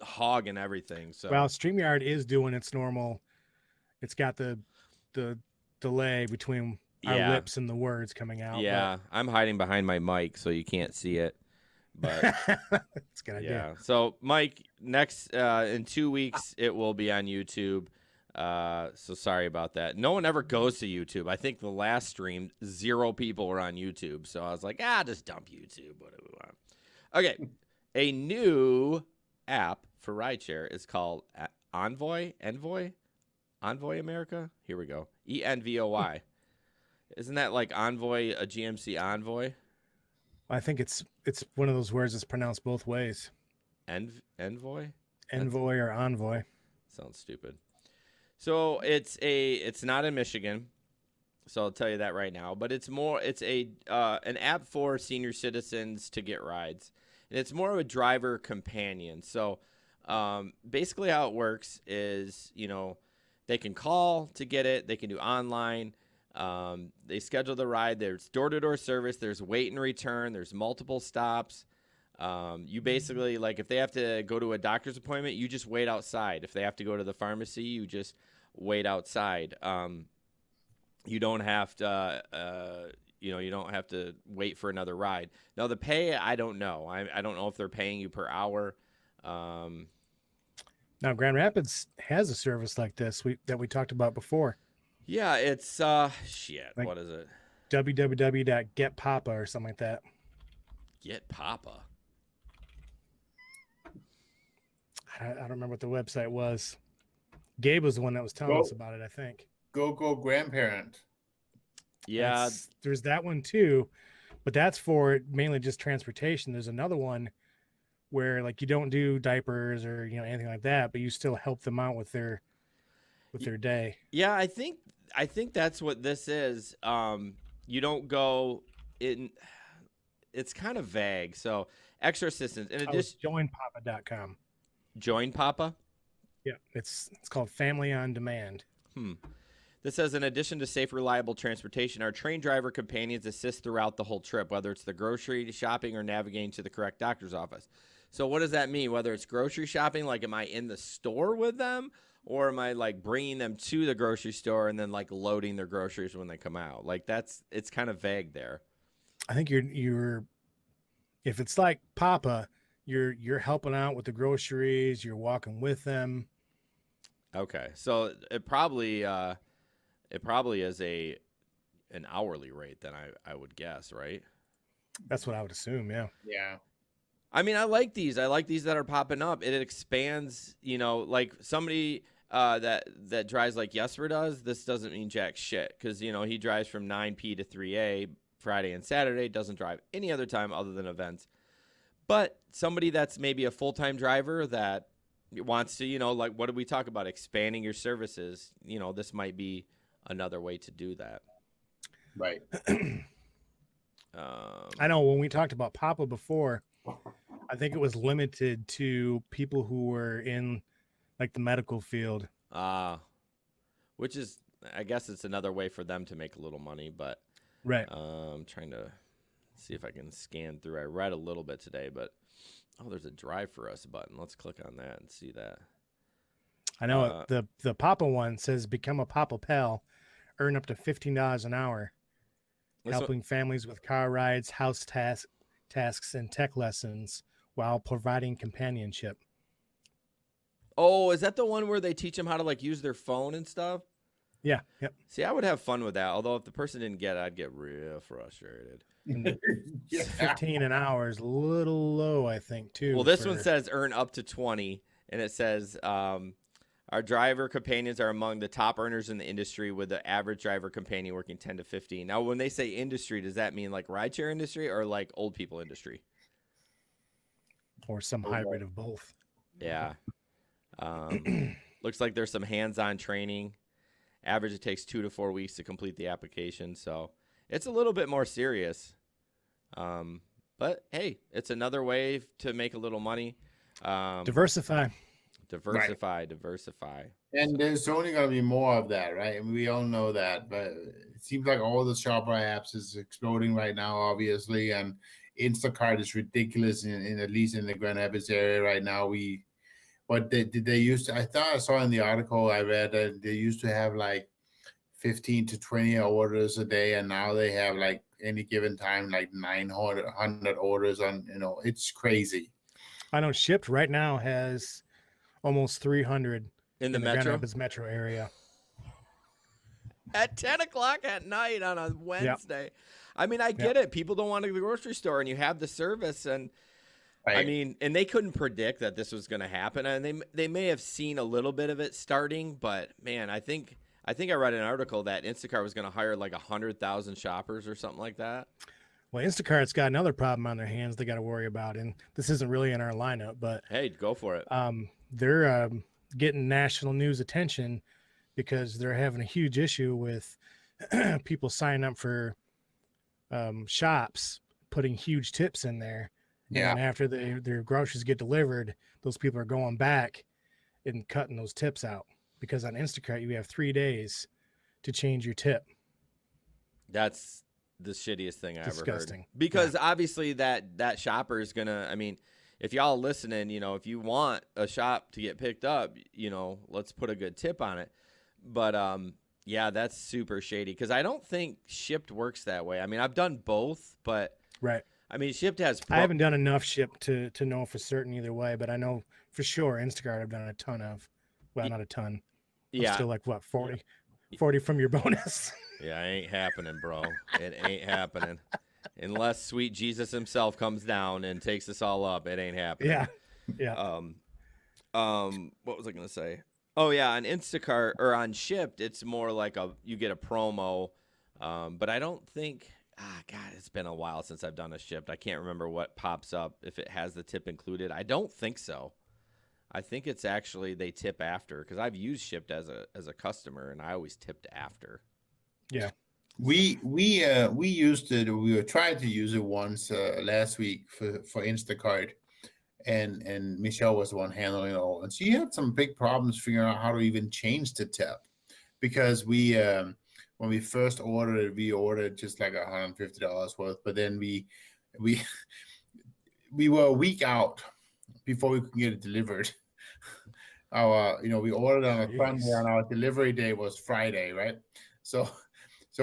[SPEAKER 2] hogging everything. So,
[SPEAKER 4] well, StreamYard is doing its normal. It's got the delay between our lips and the words coming out.
[SPEAKER 2] Yeah, I'm hiding behind my mic so you can't see it. But
[SPEAKER 4] it's a good idea.
[SPEAKER 2] Yeah. So, Mike, next in 2 weeks it will be on YouTube. So sorry about that. No one ever goes to YouTube. I think the last stream, 0 people were on YouTube. So I was like, just dump YouTube. What do we want? Okay. A new app for rideshare is called Envoy America. Here we go. ENVOY. Isn't that like Envoy, a GMC Envoy?
[SPEAKER 4] I think it's one of those words that's pronounced both ways.
[SPEAKER 2] Envoy?
[SPEAKER 4] Envoy or envoy.
[SPEAKER 2] Sounds stupid. So it's not in Michigan, so I'll tell you that right now. But it's an app for senior citizens to get rides, and it's more of a driver companion. So basically, how it works is they can call to get it, they can do online. They schedule the ride. There's door-to-door service. There's wait and return. There's multiple stops. You basically, like, if they have to go to a doctor's appointment, you just wait outside. If they have to go to the pharmacy, you just wait outside. You don't have to, you don't have to wait for another ride. Now, the pay, I don't know. I don't know if they're paying you per hour.
[SPEAKER 4] Now, Grand Rapids has a service like this that we talked about before.
[SPEAKER 2] Yeah, it's, what is it?
[SPEAKER 4] www.getpapa or something like that.
[SPEAKER 2] Get Papa.
[SPEAKER 4] I don't remember what the website was. Gabe was the one that was telling us about it, I think.
[SPEAKER 5] Go grandparent.
[SPEAKER 2] Yeah.
[SPEAKER 4] There's that one too, but that's for mainly just transportation. There's another one where, like, you don't do diapers or anything like that, but you still help them out with their day.
[SPEAKER 2] Yeah, I think that's what this is. You don't go in. It's kind of vague. So extra assistance. In addition,
[SPEAKER 4] joinpapa.com.
[SPEAKER 2] Join Papa?
[SPEAKER 4] Yeah, it's called Family on Demand.
[SPEAKER 2] This says, in addition to safe, reliable transportation, our trained driver companions assist throughout the whole trip, whether it's the grocery shopping or navigating to the correct doctor's office. So what does that mean? Whether it's grocery shopping, like, am I in the store with them? Or am I, like, bringing them to the grocery store and then, like, loading their groceries when they come out? Like, it's kind of vague there.
[SPEAKER 4] I think you're if it's like Papa, you're helping out with the groceries, you're walking with them.
[SPEAKER 2] Okay. So it probably is a an hourly rate then, I would guess, right?
[SPEAKER 4] That's what I would assume. Yeah.
[SPEAKER 5] Yeah.
[SPEAKER 2] I mean, I like these. I like these that are popping up. It expands, like somebody that drives like Jesper does. This doesn't mean jack shit because he drives from 9p to 3a Friday and Saturday. Doesn't drive any other time other than events. But somebody that's maybe a full-time driver that wants to, like what did we talk about? Expanding your services. This might be another way to do that.
[SPEAKER 5] Right.
[SPEAKER 4] I know when we talked about Papa before, I think it was limited to people who were in like the medical field.
[SPEAKER 2] Which is, I guess it's another way for them to make a little money, but
[SPEAKER 4] Right.
[SPEAKER 2] I'm trying to see if I can scan through. I read a little bit today, but there's a drive for us button. Let's click on that and see that.
[SPEAKER 4] I know the Papa one says become a Papa Pal, earn up to $15 an hour, helping families with car rides, house tasks, and tech lessons while providing companionship.
[SPEAKER 2] Oh, is that the one where they teach them how to like use their phone and stuff?
[SPEAKER 4] Yeah. Yep.
[SPEAKER 2] See, I would have fun with that. Although if the person didn't get it, I'd get real frustrated.
[SPEAKER 5] Yeah.
[SPEAKER 4] 15 an hour is a little low, I think, too.
[SPEAKER 2] Well, this one says earn up to 20, and it says our driver companions are among the top earners in the industry, with the average driver companion working 10 to 15. Now, when they say industry, does that mean like rideshare industry or like old people industry?
[SPEAKER 4] Or some hybrid of both.
[SPEAKER 2] Yeah. Looks like there's some hands-on training. Average, it takes 2 to 4 weeks to complete the application, so it's a little bit more serious. But hey, it's another way to make a little money.
[SPEAKER 4] Diversify.
[SPEAKER 2] Diversify.
[SPEAKER 5] And there's only going to be more of that, right? And we all know that, but it seems like all the shopper apps is exploding right now, obviously, and Instacart is ridiculous in at least in the Grand Rapids area right now. They used to, I thought I saw in the article I read that they used to have like 15 to 20 orders a day, and now they have like any given time like 900 orders on, it's crazy.
[SPEAKER 4] I know Shipped right now has almost 300
[SPEAKER 2] in the
[SPEAKER 4] Grand
[SPEAKER 2] metro
[SPEAKER 4] Rapids metro area
[SPEAKER 2] at 10 o'clock at night on a Wednesday. Yep. I mean, I get it. People don't want to go to the grocery store, and you have the service, and right. I mean, and they couldn't predict that this was going to happen, and they may have seen a little bit of it starting, but man, I think I read an article that Instacart was going to hire like 100,000 shoppers or something like that.
[SPEAKER 4] Well, Instacart's got another problem on their hands they got to worry about, and this isn't really in our lineup, but
[SPEAKER 2] hey, go for it.
[SPEAKER 4] They're getting national news attention because they're having a huge issue with people signing up for shops, putting huge tips in there. Yeah. And after their groceries get delivered, those people are going back and cutting those tips out, because on Instacart you have 3 days to change your tip.
[SPEAKER 2] That's the shittiest thing I
[SPEAKER 4] Disgusting.
[SPEAKER 2] Ever heard. Because obviously that shopper is gonna. I mean, if y'all listening, if you want a shop to get picked up, let's put a good tip on it. But yeah, that's super shady, because I don't think Shipped works that way. I mean, I've done both, but
[SPEAKER 4] right.
[SPEAKER 2] I mean, Shipped has.
[SPEAKER 4] I haven't done enough Shipped to know for certain either way, but I know for sure Instacart I've done a ton of. Well, not a ton.
[SPEAKER 2] Yeah.
[SPEAKER 4] I'm still like what 40 from your bonus.
[SPEAKER 2] Yeah, it ain't happening, bro. It ain't happening. Unless sweet Jesus himself comes down and takes us all up, it ain't happening.
[SPEAKER 4] Yeah. Yeah.
[SPEAKER 2] What was I gonna say? Oh yeah, on Instacart or on Shipped, it's more like you get a promo. But I don't think God, it's been a while since I've done a Shipped. I can't remember what pops up if it has the tip included. I don't think so. I think it's actually they tip after, because I've used Shipped as a customer, and I always tipped after.
[SPEAKER 4] Yeah.
[SPEAKER 5] We used it. We were trying to use it once last week for Instacart, and Michelle was the one handling it all, and she had some big problems figuring out how to even change the tip, because we when we first ordered it, we ordered just like $150 worth, but then we were a week out before we could get it delivered. We ordered on a Sunday, and our delivery day was Friday, right? So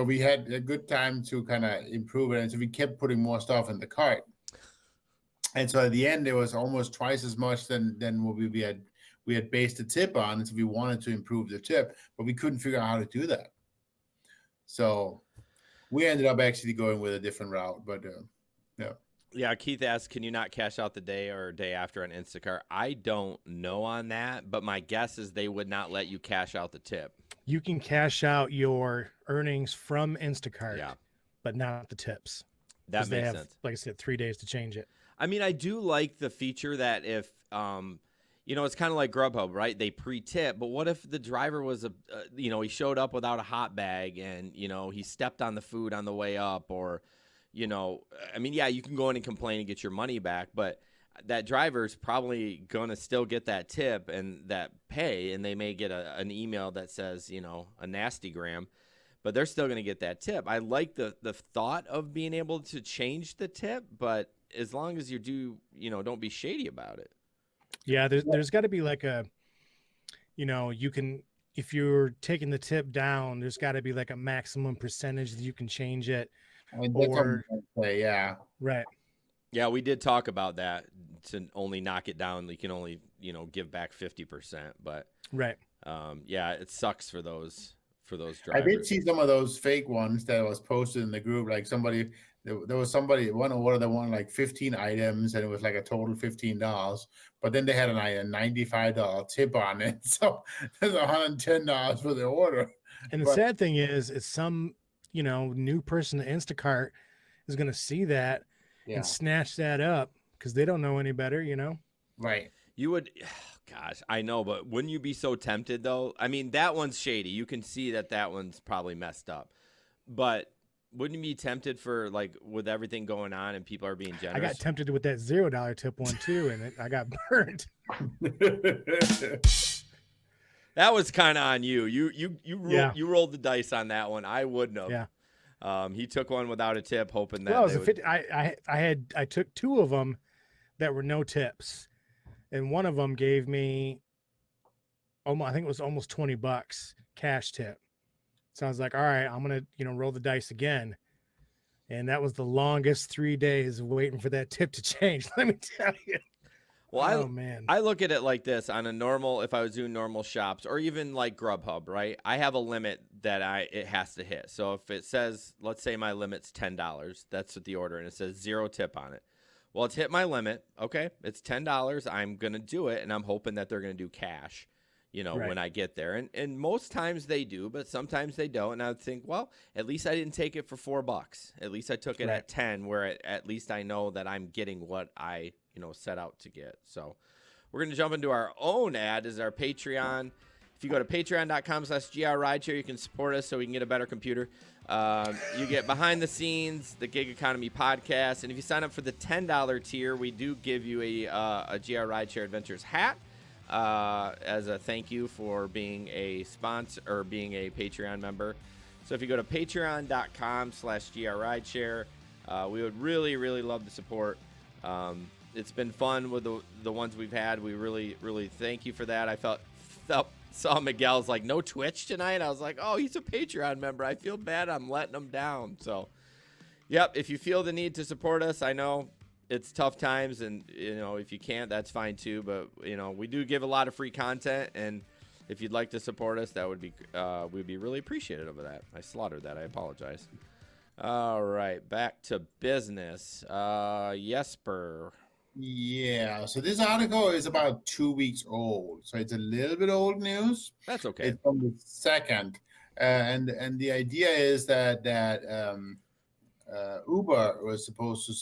[SPEAKER 5] we had a good time to kind of improve it, and so we kept putting more stuff in the cart. And so at the end, it was almost twice as much than what we had based the tip on, and so we wanted to improve the tip, but we couldn't figure out how to do that. So We ended up actually going with a different route, but yeah.
[SPEAKER 2] Yeah, Keith asked, can you not cash out the day or day after on Instacart? I don't know on that, but my guess is they would not let you cash out the tip.
[SPEAKER 4] You can cash out your earnings from Instacart,
[SPEAKER 2] Yeah,
[SPEAKER 4] but not the tips.
[SPEAKER 2] that
[SPEAKER 4] 'Cause they
[SPEAKER 2] makes
[SPEAKER 4] have,
[SPEAKER 2] sense.
[SPEAKER 4] like I said, 3 days to change it.
[SPEAKER 2] I mean, I do like the feature that if, it's kind of like Grubhub, right? They pre-tip, but what if the driver was he showed up without a hot bag and, he stepped on the food on the way up or, yeah, you can go in and complain and get your money back, but that driver's probably going to still get that tip and that pay, and they may get an email that says, a nasty gram, but they're still going to get that tip. I like the thought of being able to change the tip, but as long as you do, don't be shady about it.
[SPEAKER 4] Yeah, there's got to be like a, you can, if you're taking the tip down, there's got to be like a maximum percentage that you can change it. Or
[SPEAKER 5] yeah,
[SPEAKER 4] right.
[SPEAKER 2] Yeah, we did talk about that to only knock it down. You can only, give back 50%, but
[SPEAKER 4] right.
[SPEAKER 2] Yeah, it sucks for those drivers.
[SPEAKER 5] I did see some of those fake ones that was posted in the group. Like there was somebody one order that wanted like 15 items and it was like a total $15, but then they had a $95 tip on it, so there's $110 for the order.
[SPEAKER 4] And the sad thing is some new person to Instacart is going to see that and snatch that up because they don't know any better,
[SPEAKER 5] Right.
[SPEAKER 2] You would, gosh, I know, but wouldn't you be so tempted though? I mean, that one's shady. You can see that one's probably messed up, but wouldn't you be tempted for like with everything going on and people are being generous?
[SPEAKER 4] I got tempted with that $0 tip one too, and I got burned.
[SPEAKER 2] That was kind of on you. You rolled the dice on that one. I wouldn't have.
[SPEAKER 4] Yeah.
[SPEAKER 2] He took one without a tip, hoping that.
[SPEAKER 4] Well, it was 50, I took 2 of them that were no tips, and one of them gave me I think it was almost $20 cash tip. So I was like, all right, I'm gonna roll the dice again, and that was the longest 3 days waiting for that tip to change. Let me tell you.
[SPEAKER 2] Well,
[SPEAKER 4] man,
[SPEAKER 2] I look at it like this on a normal, if I was doing normal shops or even like Grubhub, right? I have a limit that it has to hit. So if it says, let's say my limit's $10, that's what the order, and it says 0 tip on it. Well, it's hit my limit. Okay. It's $10. I'm going to do it. And I'm hoping that they're going to do cash, right, when I get there. And most times they do, but sometimes they don't. And I would think, well, at least I didn't take it for $4. At least I took it at 10, where at least I know that I'm getting what I, set out to get. So we're going to jump into our own ad as our Patreon. If you go to patreon.com/GRRideshare, you can support us so we can get a better computer. You get behind the scenes, the Gig Economy podcast. And if you sign up for the $10 tier, we do give you a GR Rideshare Adventures hat as a thank you for being a sponsor or being a Patreon member. So if you go to patreon.com/GRRideshare, we would really, really love the support. It's been fun with the ones we've had. We really, really thank you for that. I saw Miguel's like, no Twitch tonight. I was like, oh, he's a Patreon member. I feel bad I'm letting him down. So, yep, if you feel the need to support us, I know it's tough times, and, if you can't, that's fine too. But, we do give a lot of free content, and if you'd like to support us, that would be we'd be really appreciative of that. I slaughtered that. I apologize. All right, back to business. Jesper.
[SPEAKER 5] Yeah, so this article is about 2 weeks old, so it's a little bit old news.
[SPEAKER 2] That's okay.
[SPEAKER 5] It's from the 2nd, and the idea is that Uber was supposed to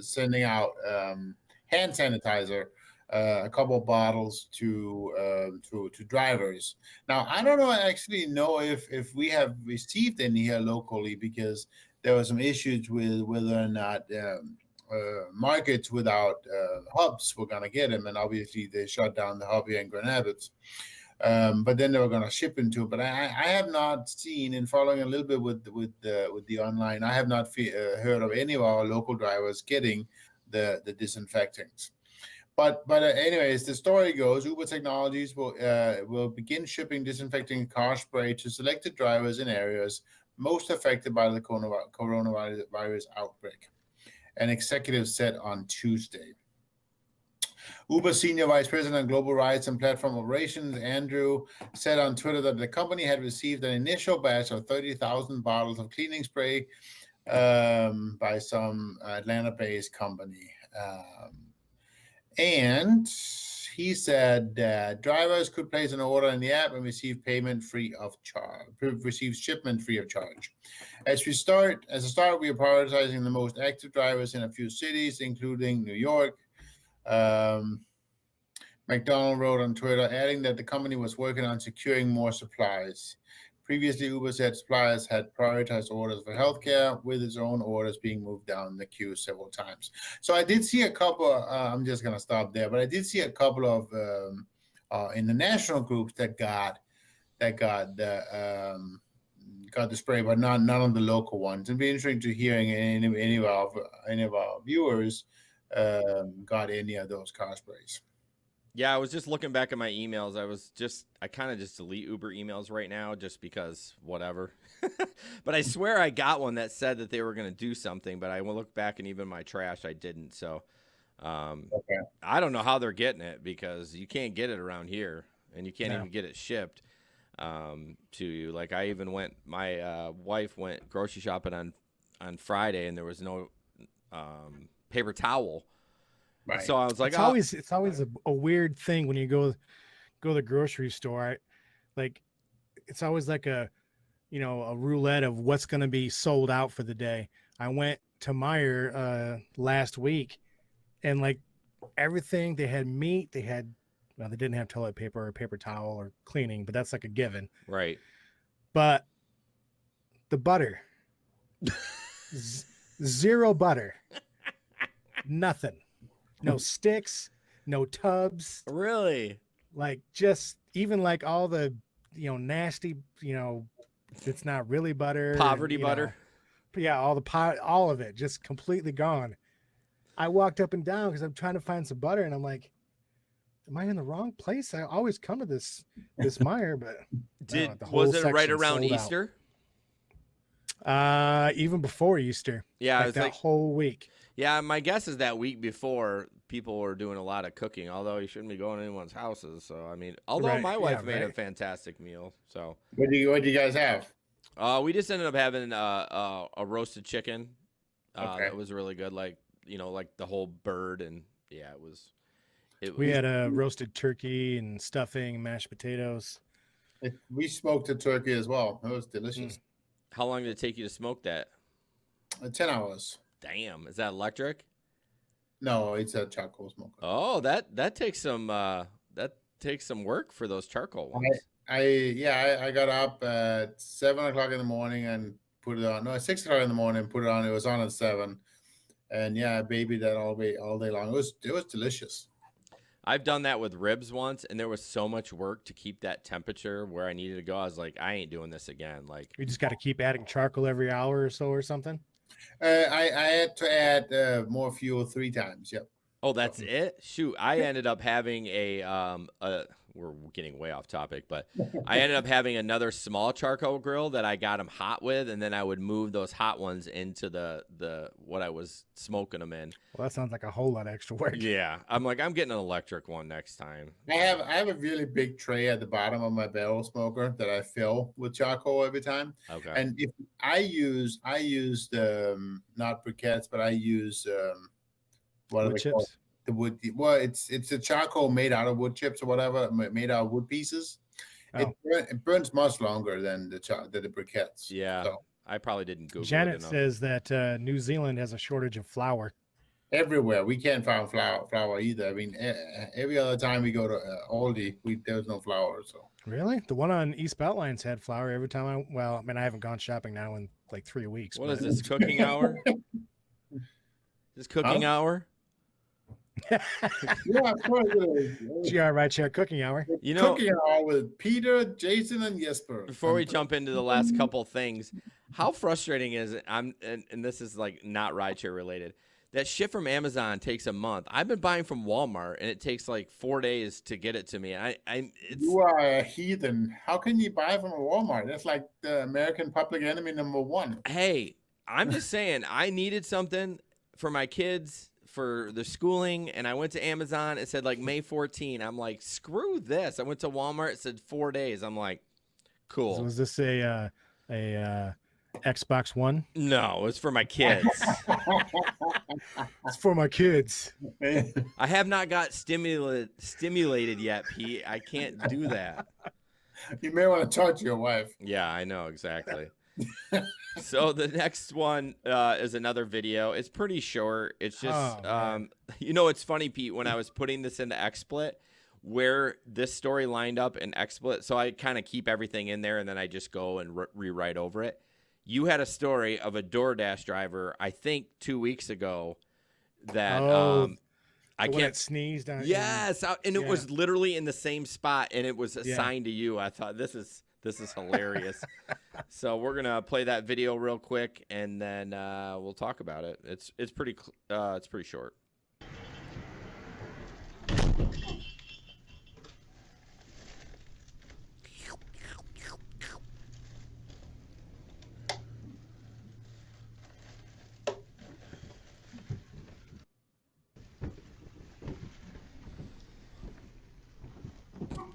[SPEAKER 5] sending out hand sanitizer, a couple of bottles to drivers. Now, I don't actually know if we have received any here locally, because there were some issues with whether or not markets without hubs were going to get them, and obviously they shut down the hub here in Grand Rapids. But then they were going to ship into it. But I have not seen, in following a little bit with the online, I have not heard of any of our local drivers getting the disinfectants. But anyways, the story goes: Uber Technologies will begin shipping disinfecting car spray to selected drivers in areas most affected by the coronavirus outbreak. An executive said on Tuesday. Uber Senior Vice President of Global Rides and Platform Operations, Andrew, said on Twitter that the company had received an initial batch of 30,000 bottles of cleaning spray by some Atlanta-based company. And he said that drivers could place an order in the app and receive payment free of charge, receive shipment free of charge. As a start, we are prioritizing the most active drivers in a few cities, including New York. McDonald wrote on Twitter, adding that the company was working on securing more supplies. Previously, Uber said suppliers had prioritized orders for healthcare, with its own orders being moved down the queue several times. So I did see a couple. I'm just going to stop there, but I did see a couple of in the national groups that got the spray, but none of the local ones. It'd be interesting to hearing any of our viewers got any of those car sprays.
[SPEAKER 2] Yeah, I was just looking back at my emails. I kind of just delete Uber emails right now just because whatever. But I swear I got one that said that they were going to do something, but I will look back and even my trash, I didn't. So
[SPEAKER 5] Okay.
[SPEAKER 2] I don't know how they're getting it because you can't get it around here and you can't even get it shipped to you. Like my wife went grocery shopping on Friday and there was no paper towel.
[SPEAKER 5] Right.
[SPEAKER 2] So I was like,
[SPEAKER 4] it's always a weird thing when you go to the grocery store. It's always like a roulette of what's going to be sold out for the day. I went to Meijer last week, and like everything, they had meat, they didn't have toilet paper or paper towel or cleaning, but that's like a given.
[SPEAKER 2] right.
[SPEAKER 4] But the butter, zero butter, nothing. No sticks, no tubs.
[SPEAKER 2] Really?
[SPEAKER 4] Like just even like all the, nasty, it's not really butter.
[SPEAKER 2] Poverty butter.
[SPEAKER 4] Yeah, all of it just completely gone. I walked up and down because I'm trying to find some butter and I'm like, am I in the wrong place? I always come to this Meijer, but
[SPEAKER 2] was it right around Easter?
[SPEAKER 4] Even before Easter.
[SPEAKER 2] Yeah,
[SPEAKER 4] like that whole week.
[SPEAKER 2] Yeah, my guess is that week before people were doing a lot of cooking, although you shouldn't be going to anyone's houses. So, I mean, my wife made a fantastic meal. So,
[SPEAKER 5] what do you guys have?
[SPEAKER 2] We just ended up having a roasted chicken.
[SPEAKER 5] Okay.
[SPEAKER 2] That was really good. Like the whole bird. And yeah, it was.
[SPEAKER 4] We had a roasted turkey and stuffing, mashed potatoes.
[SPEAKER 5] We smoked the turkey as well. It was delicious.
[SPEAKER 2] How long did it take you to smoke that?
[SPEAKER 5] 10 hours.
[SPEAKER 2] Damn, is that electric?
[SPEAKER 5] No, it's a charcoal smoker.
[SPEAKER 2] Oh, that takes some work for those charcoal ones.
[SPEAKER 5] I got up at 7 o'clock in the morning and put it on. No, at 6 o'clock in the morning, put it on. It was on at 7, and I babied that all day long. It was delicious.
[SPEAKER 2] I've done that with ribs once, and there was so much work to keep that temperature where I needed to go. I was like, I ain't doing this again. Like,
[SPEAKER 4] you just got to keep adding charcoal every hour or so or something.
[SPEAKER 5] I had to add more fuel 3 times. Yep.
[SPEAKER 2] Oh, that's it? Shoot, I ended up having we're getting way off topic, but I ended up having another small charcoal grill that I got them hot with, and then I would move those hot ones into the what I was smoking them in.
[SPEAKER 4] Well, that sounds like a whole lot of extra work.
[SPEAKER 2] Yeah, I'm getting an electric one next time.
[SPEAKER 5] I have a really big tray at the bottom of my barrel smoker that I fill with charcoal every time.
[SPEAKER 2] Okay.
[SPEAKER 5] And if I use not briquettes, but I use
[SPEAKER 4] wood chips.
[SPEAKER 5] The wood. Well, it's a charcoal made out of wood chips or whatever, made out of wood pieces.
[SPEAKER 4] Oh.
[SPEAKER 5] It burns much longer than the briquettes.
[SPEAKER 2] Yeah,
[SPEAKER 5] so,
[SPEAKER 2] I probably didn't Google
[SPEAKER 4] Janet
[SPEAKER 2] it enough.
[SPEAKER 4] says that New Zealand has a shortage of flour.
[SPEAKER 5] Everywhere we can't find flour either. I mean, every other time we go to Aldi, there's no flour. So
[SPEAKER 4] really, the one on East Beltline's had flour every time. I haven't gone shopping now in like 3 weeks.
[SPEAKER 2] What is this, cooking hour? This cooking hour?
[SPEAKER 5] Yeah, of course it is.
[SPEAKER 4] GR Rideshare cooking hour.
[SPEAKER 5] Cooking hour with Peter, Jason, and Jesper.
[SPEAKER 2] Before we jump into the last couple things, how frustrating is it? And this is like not rideshare related. That shit from Amazon takes a month. I've been buying from Walmart, and it takes like 4 days to get it to me.
[SPEAKER 5] You are a heathen. How can you buy from a Walmart? That's like the American public enemy #1.
[SPEAKER 2] Hey, I'm just saying, I needed something for my kids for the schooling, and I went to Amazon. It said like May 14. I'm like, screw this. I went to Walmart. It said 4 days. I'm like, cool.
[SPEAKER 4] So was this a Xbox One?
[SPEAKER 2] No, it's for my kids.
[SPEAKER 4] It's for my kids.
[SPEAKER 2] I have not got stimulated yet, Pete. I can't do that.
[SPEAKER 5] You may want to talk to your wife.
[SPEAKER 2] Yeah, I know exactly. So the next one is another video. It's pretty short. It's just, it's funny, Pete, when I was putting this into XSplit, where this story lined up in XSplit, so I kind of keep everything in there, and then I just go and rewrite over it. You had a story of a DoorDash driver, I think 2 weeks ago, that I can't
[SPEAKER 4] sneezed on.
[SPEAKER 2] Yes, and it was literally in the same spot, and it was assigned to you. I thought this is hilarious. So we're gonna play that video real quick, and then we'll talk about it. It's pretty short.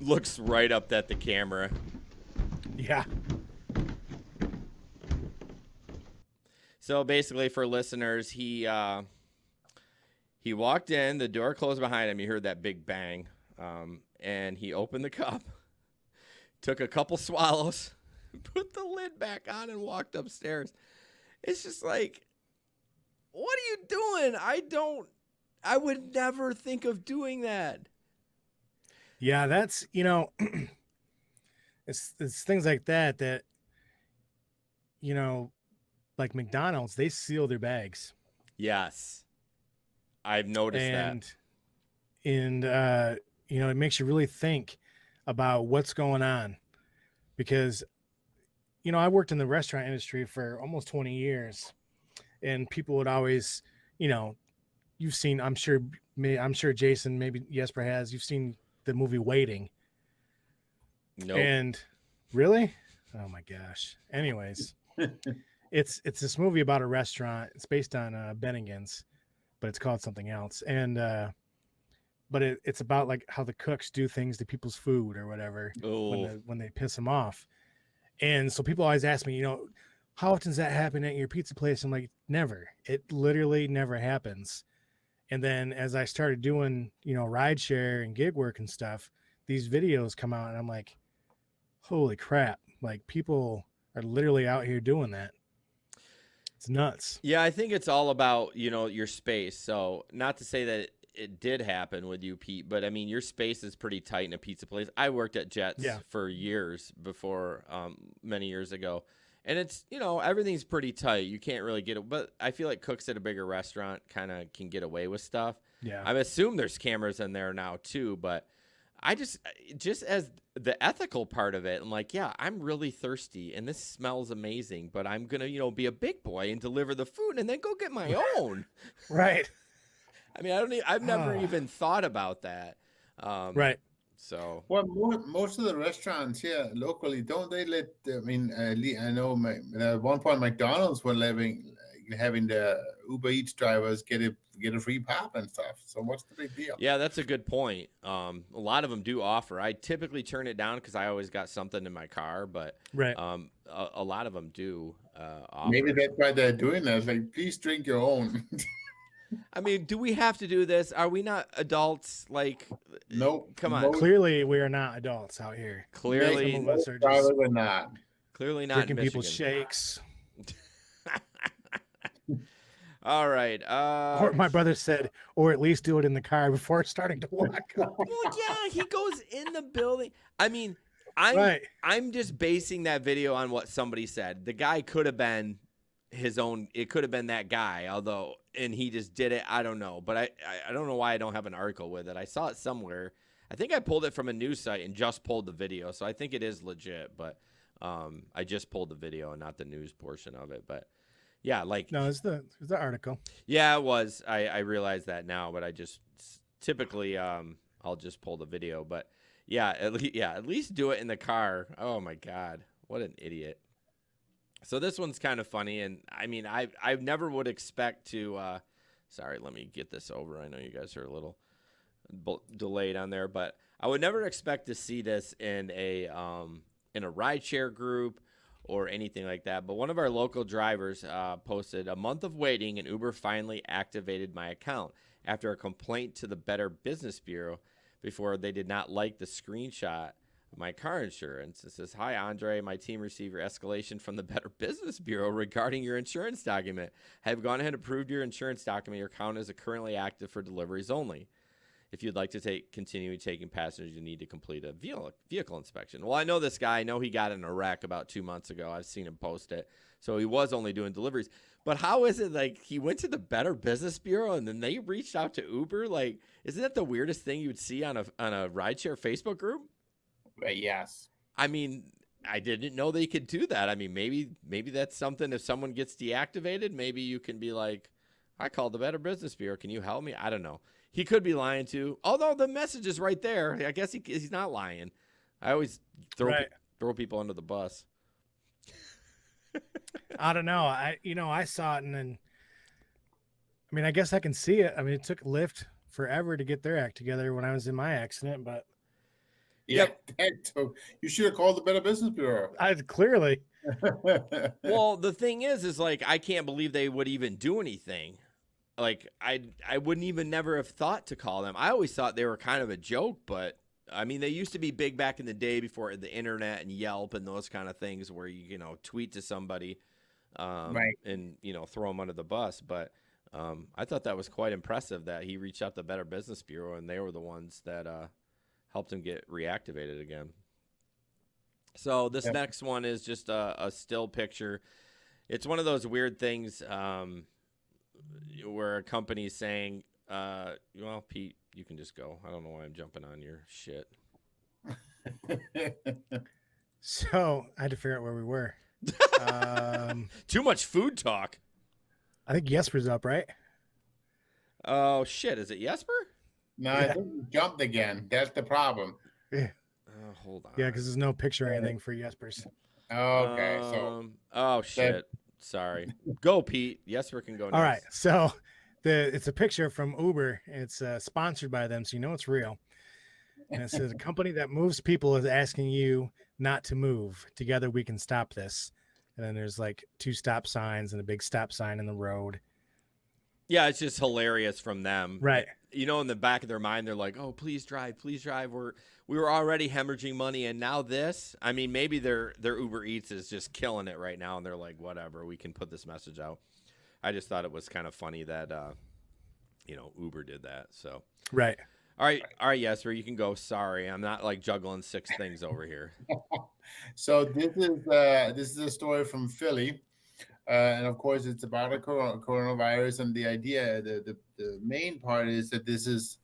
[SPEAKER 2] Looks right up at the camera.
[SPEAKER 4] Yeah.
[SPEAKER 2] So basically, for listeners, he walked in, the door closed behind him. You heard that big bang, and he opened the cup, took a couple swallows, put the lid back on, and walked upstairs. It's just like, what are you doing? I would never think of doing that.
[SPEAKER 4] Yeah, that's, it's things like that, like McDonald's, they seal their bags.
[SPEAKER 2] Yes. I've noticed that.
[SPEAKER 4] And it makes you really think about what's going on, because, I worked in the restaurant industry for almost 20 years, and people would always, you've seen, I'm sure Jason, maybe Jesper has, you've seen the movie Waiting.
[SPEAKER 2] Nope.
[SPEAKER 4] And really? Oh my gosh. Anyways, it's this movie about a restaurant. It's based on Bennigan's, but it's called something else. And but it's about like how the cooks do things to people's food or whatever when they piss them off. And so people always ask me, how often does that happen at your pizza place? I'm like, never. It literally never happens. And then as I started doing, rideshare and gig work and stuff, these videos come out, and I'm like, holy crap. Like, people are literally out here doing that. It's nuts.
[SPEAKER 2] Yeah, I think it's all about, your space. So not to say that it did happen with you, Pete, but I mean, your space is pretty tight in a pizza place. I worked at Jets for years before, many years ago. And it's, everything's pretty tight. You can't really get it. But I feel like cooks at a bigger restaurant kind of can get away with stuff.
[SPEAKER 4] Yeah.
[SPEAKER 2] I assume there's cameras in there now too. But I just as the ethical part of it, I'm like, yeah, I'm really thirsty and this smells amazing. But I'm going to, be a big boy and deliver the food and then go get my own.
[SPEAKER 4] Right.
[SPEAKER 2] I mean, I've never even thought about that.
[SPEAKER 4] Right.
[SPEAKER 2] So
[SPEAKER 5] most of the restaurants here locally, don't they let? I know at one point McDonald's were having the Uber Eats drivers get a free pop and stuff. So what's the big deal?
[SPEAKER 2] Yeah, that's a good point. A lot of them do offer. I typically turn it down because I always got something in my car, but
[SPEAKER 4] right.
[SPEAKER 2] A lot of them do offer.
[SPEAKER 5] Maybe that's why they're doing that. It's like, please drink your own.
[SPEAKER 2] I mean, do we have to do this? Are we not adults? Like,
[SPEAKER 5] nope.
[SPEAKER 2] Come on.
[SPEAKER 4] Clearly, we are not adults out here.
[SPEAKER 2] Clearly,
[SPEAKER 4] some of us are just
[SPEAKER 5] not.
[SPEAKER 2] Clearly not
[SPEAKER 4] drinking people's shakes.
[SPEAKER 2] All right.
[SPEAKER 4] Or my brother said, or at least do it in the car before starting to walk.
[SPEAKER 2] Well, yeah, he goes in the building. I mean, I'm just basing that video on what somebody said. The guy could have been his own. It could have been that guy, and he just did it. I don't know, but I don't know why I don't have an article with it. I saw it somewhere. I think I pulled it from a news site and just pulled the video, so I think it is legit. But I just pulled the video and not the news portion of it. But yeah, like
[SPEAKER 4] no, it's the article.
[SPEAKER 2] Yeah, it was. I realize that now, but I just typically I'll just pull the video. But yeah, at least do it in the car. Oh my God, what an idiot. So this one's kind of funny, and I mean, I never would expect to Sorry, let me get this over. I know you guys are a little delayed on there, but I would never expect to see this in a rideshare group or anything like that. But one of our local drivers posted, "A month of waiting, and Uber finally activated my account after a complaint to the Better Business Bureau before they did not like the screenshot of my car insurance." It says, "Hi, Andre. My team received your escalation from the Better Business Bureau regarding your insurance document. Have gone ahead and approved your insurance document. Your account is currently active for deliveries only. If you'd like to continue taking passengers, you need to complete a vehicle inspection." Well, I know this guy. I know he got in a wreck about 2 months ago. I've seen him post it. So he was only doing deliveries. But how is it like he went to the Better Business Bureau and then they reached out to Uber? Like, isn't that the weirdest thing you would see on a rideshare Facebook group?
[SPEAKER 5] Yes.
[SPEAKER 2] I mean, I didn't know they could do that. I mean, maybe that's something. If someone gets deactivated, maybe you can be like, "I called the Better Business Bureau. Can you help me?" I don't know. He could be lying too. Although the message is right there. I guess he's not lying. I always throw people under the bus.
[SPEAKER 4] I don't know. I saw it, and then, I mean, I guess I can see it. I mean, it took Lyft forever to get their act together when I was in my accident, but
[SPEAKER 5] you should have called the Better Business Bureau.
[SPEAKER 4] I clearly.
[SPEAKER 2] Well, the thing is like, I can't believe they would even do anything. Like, I wouldn't even never have thought to call them. I always thought they were kind of a joke, but I mean, they used to be big back in the day before the internet and Yelp and those kind of things where you tweet to somebody and, throw them under the bus. But I thought that was quite impressive that he reached out to the Better Business Bureau and they were the ones that helped him get reactivated again. So this next one is just a still picture. It's one of those weird things where a company's saying, well, Pete, you can just go. I don't know why I'm jumping on your shit.
[SPEAKER 4] So I had to figure out where we were.
[SPEAKER 2] Too much food talk.
[SPEAKER 4] I think Jesper's up, right?
[SPEAKER 2] Oh, shit. Is it Jesper?
[SPEAKER 5] No, I think you jumped again. That's the problem.
[SPEAKER 4] Yeah.
[SPEAKER 2] Hold on.
[SPEAKER 4] Yeah, because there's no picture or anything for Jesper's.
[SPEAKER 5] Okay,
[SPEAKER 2] oh, shit. Sorry. Go, Pete. Jesper can go next.
[SPEAKER 4] All right. So it's a picture from Uber. It's sponsored by them, so you know it's real. And it says, "A company that moves people is asking you not to move. Together we can stop this." And then there's like 2 stop signs and a big stop sign in the road.
[SPEAKER 2] Yeah, it's just hilarious from them.
[SPEAKER 4] Right.
[SPEAKER 2] In the back of their mind, they're like, "Oh, please drive, please drive. We were already hemorrhaging money, and now this." I mean, maybe their Uber Eats is just killing it right now, and they're like, "Whatever, we can put this message out." I just thought it was kind of funny that Uber did that. So
[SPEAKER 4] right.
[SPEAKER 2] All right, Jesper, you can go. Sorry, I'm not like juggling 6 things over here.
[SPEAKER 5] So this is a story from Philly. And of course, it's about a coronavirus, and the idea, the main part is that this is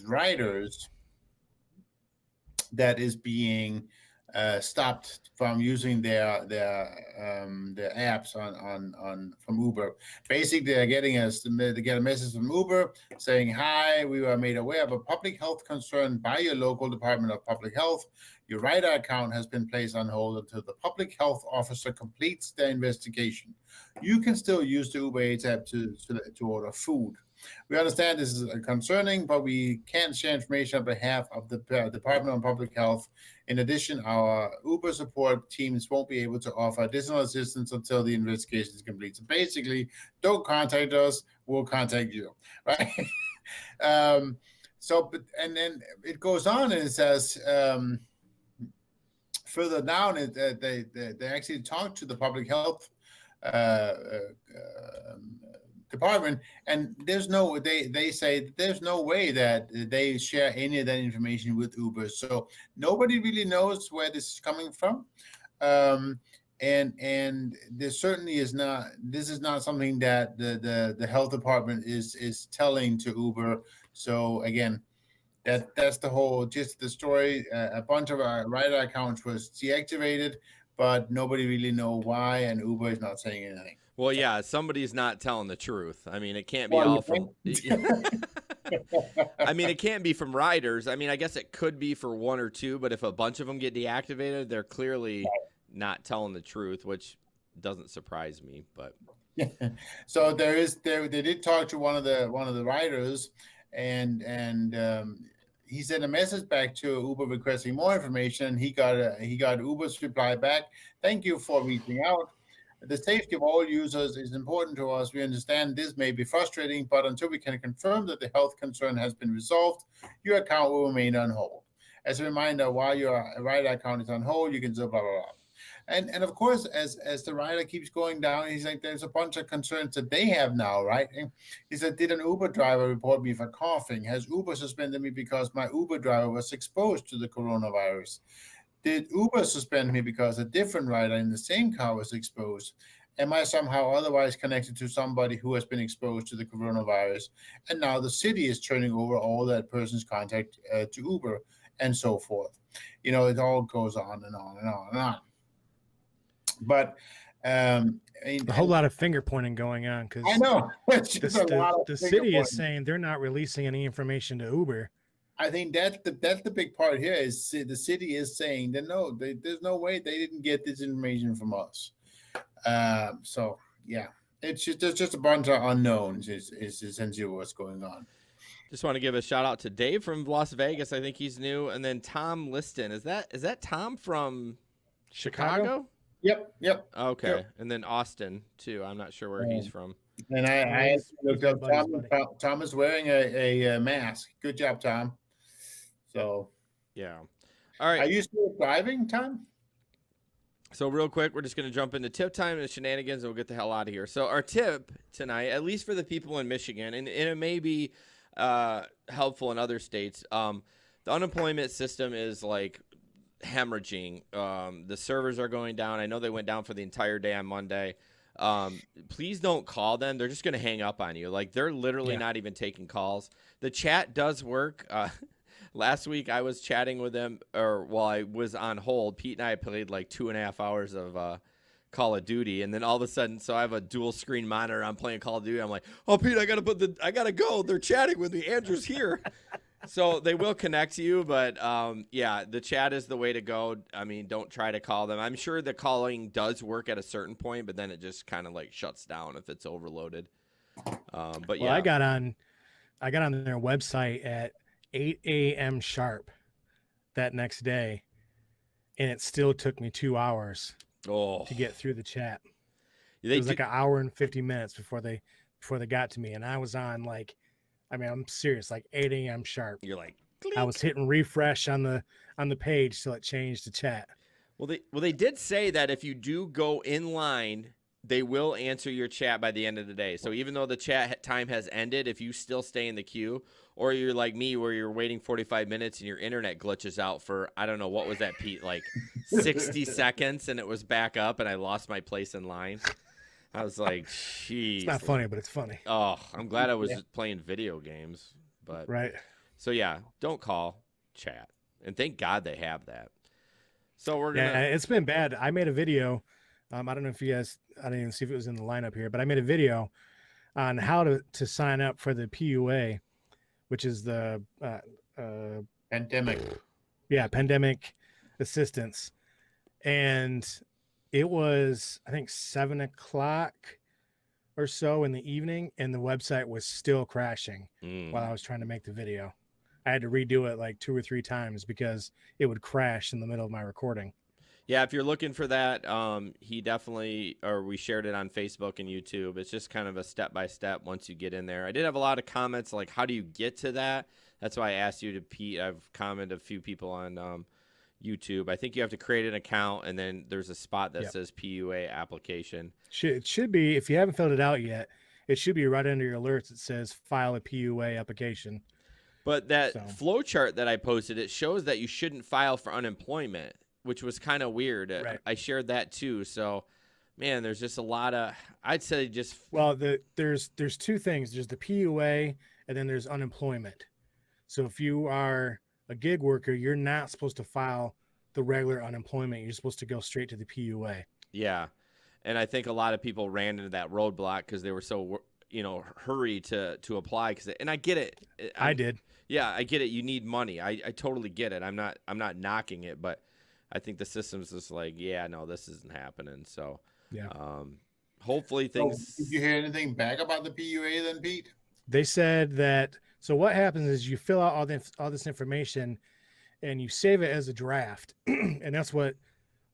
[SPEAKER 5] riders that is being stopped from using their apps on from Uber. Basically, they get a message from Uber saying, "Hi, we were made aware of a public health concern by your local Department of Public Health. Your rider account has been placed on hold until the public health officer completes their investigation. You can still use the Uber Eats app to order food. We understand this is concerning, but we can't share information on behalf of the Department of Public Health. In addition, our Uber support teams won't be able to offer additional assistance until the investigation is complete." So basically, don't contact us, we'll contact you, right? And then it goes on and it says, further down, they actually talk to the public health department, and they say there's no way that they share any of that information with Uber. So nobody really knows where this is coming from. And there certainly is not. This is not something that the health department is telling to Uber. So again, that's the whole gist of the story. A bunch of our rider accounts was deactivated, but nobody really know why, and Uber is not saying anything.
[SPEAKER 2] Well, yeah, somebody's not telling the truth. I mean, it can't be all from. I mean, it can't be from riders. I mean, I guess it could be for 1 or 2, but if a bunch of them get deactivated, they're clearly not telling the truth, which doesn't surprise me. But
[SPEAKER 5] So they did talk to one of the riders, and he sent a message back to Uber requesting more information. He got Uber's reply back. Thank you for reaching out. The safety of all users is important to us. We understand this may be frustrating, but until we can confirm that the health concern has been resolved, your account will remain on hold. As a reminder, while your rider account is on hold, you can still blah blah blah. And of course, as the rider keeps going down, he's like, there's a bunch of concerns that they have now, right? And he said, did an Uber driver report me for coughing? Has Uber suspended me because my Uber driver was exposed to the coronavirus? Did Uber suspend me because a different rider in the same car was exposed? Am I somehow otherwise connected to somebody who has been exposed to the coronavirus? And now the city is turning over all that person's contact to Uber and so forth. It all goes on and on and on and on. But I mean,
[SPEAKER 4] A whole lot of finger pointing going on because
[SPEAKER 5] I know it's just a lot of
[SPEAKER 4] the
[SPEAKER 5] finger
[SPEAKER 4] city is
[SPEAKER 5] pointing.
[SPEAKER 4] saying they're not releasing any information to Uber.
[SPEAKER 5] I think that's the big part here is the city is saying that no, there's no way they didn't get this information from us. So yeah, there's just a bunch of unknowns is essentially what's going on.
[SPEAKER 2] Just want to give a shout out to Dave from Las Vegas. I think he's new, and then Tom Liston. Is that Tom from Chicago?
[SPEAKER 5] Yep.
[SPEAKER 2] Okay,
[SPEAKER 5] Yep.
[SPEAKER 2] and then Austin too. I'm not sure where he's from.
[SPEAKER 5] And I
[SPEAKER 4] He's
[SPEAKER 5] looked
[SPEAKER 4] my
[SPEAKER 5] up
[SPEAKER 4] buddy's buddy.
[SPEAKER 5] Tom is wearing a mask. Good job, Tom. So
[SPEAKER 2] Yeah. All right.
[SPEAKER 5] are you still driving, Tom?
[SPEAKER 2] So real quick, we're just going to jump into tip time and shenanigans, and we'll get the hell out of here. So our tip tonight, at least for the people in Michigan, and it may be helpful in other states, the unemployment system is like hemorrhaging. The servers are going down. I know they went down for the entire day on Monday. Please don't call them. They're just going to hang up on you. Like, they're literally not even taking calls. The chat does work. Last week I was chatting with them, or while I was on hold, Pete and I played like 2.5 hours of Call of Duty, and then all of a sudden, so I have a dual screen monitor. I'm playing Call of Duty. I'm like, oh, Pete, I gotta go. They're chatting with me. Andrew's here. So they will connect you, but yeah, the chat is the way to go. I mean, don't try to call them. I'm sure the calling does work at a certain point, but then it just kind of like shuts down if it's overloaded. But yeah,
[SPEAKER 4] Well, I got on their website at 8 a.m. sharp that next day, and it still took me 2 hours to get through the chat. It was like an hour and 50 minutes before they got to me, and I was on like, I mean, I'm serious, like 8 a.m. sharp.
[SPEAKER 2] You're like,
[SPEAKER 4] I was hitting refresh on the page till it changed to chat.
[SPEAKER 2] Well, they did say that if you do go in line, they will answer your chat by the end of the day. So even though the chat time has ended, if you still stay in the queue, or you're like me where you're waiting 45 minutes and your internet glitches out for, I don't know, what was that, Pete, like 60 seconds, and it was back up and I lost my place in line. I was like, jeez.
[SPEAKER 4] It's not funny, but it's funny.
[SPEAKER 2] Oh, I'm glad I was playing video games. But
[SPEAKER 4] right.
[SPEAKER 2] So yeah, don't call, chat. And thank God they have that. So we're gonna.
[SPEAKER 4] Yeah, it's been bad. I made a video. I don't know if you guys. I didn't even see if it was in the lineup here, but I made a video on how to sign up for the PUA, which is the
[SPEAKER 5] Pandemic.
[SPEAKER 4] Yeah, pandemic assistance, and it was I think 7 o'clock or so in the evening, and the website was still crashing while I was trying to make the video. I had to redo it like 2 or 3 times because it would crash in the middle of my recording.
[SPEAKER 2] Yeah, if you're looking for that, he definitely, or we shared it on Facebook and YouTube. It's just kind of a step-by-step once you get in there. I did have a lot of comments like, how do you get to that? That's why I asked you to, Pete. I've commented a few people on YouTube. I think you have to create an account, and then there's a spot that says PUA application.
[SPEAKER 4] It should be, if you haven't filled it out yet, it should be right under your alerts. It says file a PUA application.
[SPEAKER 2] But that flow chart that I posted, it shows that you shouldn't file for unemployment, which was kind of weird.
[SPEAKER 4] Right.
[SPEAKER 2] I shared that too. So, man, there's just a lot of, I'd say just.
[SPEAKER 4] Well, there's 2 things. There's the PUA, and then there's unemployment. So if you are a gig worker, you're not supposed to file the regular unemployment. You're supposed to go straight to the PUA.
[SPEAKER 2] Yeah. And I think a lot of people ran into that roadblock because they were so, hurry to apply. And I get it.
[SPEAKER 4] I did.
[SPEAKER 2] Yeah, I get it. You need money. I totally get it. I'm not knocking it, but I think the system's just like, yeah, no, this isn't happening. So,
[SPEAKER 4] yeah.
[SPEAKER 2] hopefully
[SPEAKER 5] So,
[SPEAKER 2] things.
[SPEAKER 5] did you hear anything back about the PUA then, Pete?
[SPEAKER 4] They said that. So what happens is you fill out all this information, and you save it as a draft, and that's what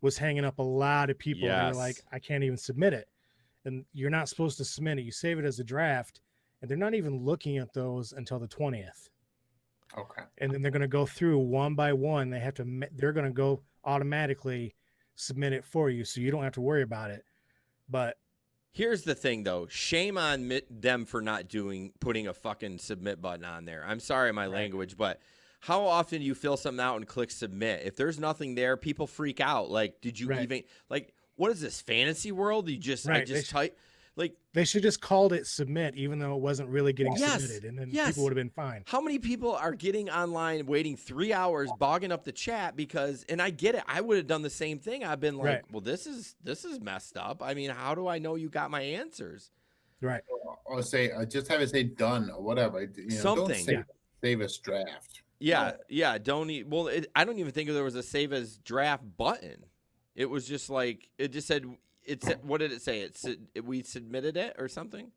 [SPEAKER 4] was hanging up a lot of people. They were like,
[SPEAKER 2] Yes.
[SPEAKER 4] I can't even submit it, and you're not supposed to submit it. You save it as a draft, and they're not even looking at those until the 20th.
[SPEAKER 5] Okay.
[SPEAKER 4] And then they're going to go through one by one. They're going to go automatically submit it for you, so you don't have to worry about it. But
[SPEAKER 2] Here's the thing, though. Shame on them for not putting a fucking submit button on there. I'm sorry, my language, but how often do you fill something out and click submit? If there's nothing there, people freak out. Like, did you even like? What is this fantasy world? I just type like
[SPEAKER 4] they should just called it submit, even though it wasn't really getting submitted, and then people would have been fine.
[SPEAKER 2] How many people are getting online, waiting 3 hours, bogging up the chat because? And I get it. I would have done the same thing. I've been like, well, this is messed up. I mean, how do I know you got my answers?
[SPEAKER 4] Right.
[SPEAKER 5] Or say, just have it say done or whatever.
[SPEAKER 2] Something.
[SPEAKER 5] Don't save as draft.
[SPEAKER 2] Yeah, yeah. I don't even think there was a save as draft button. It was just like it just said. What did it say? We submitted it or something.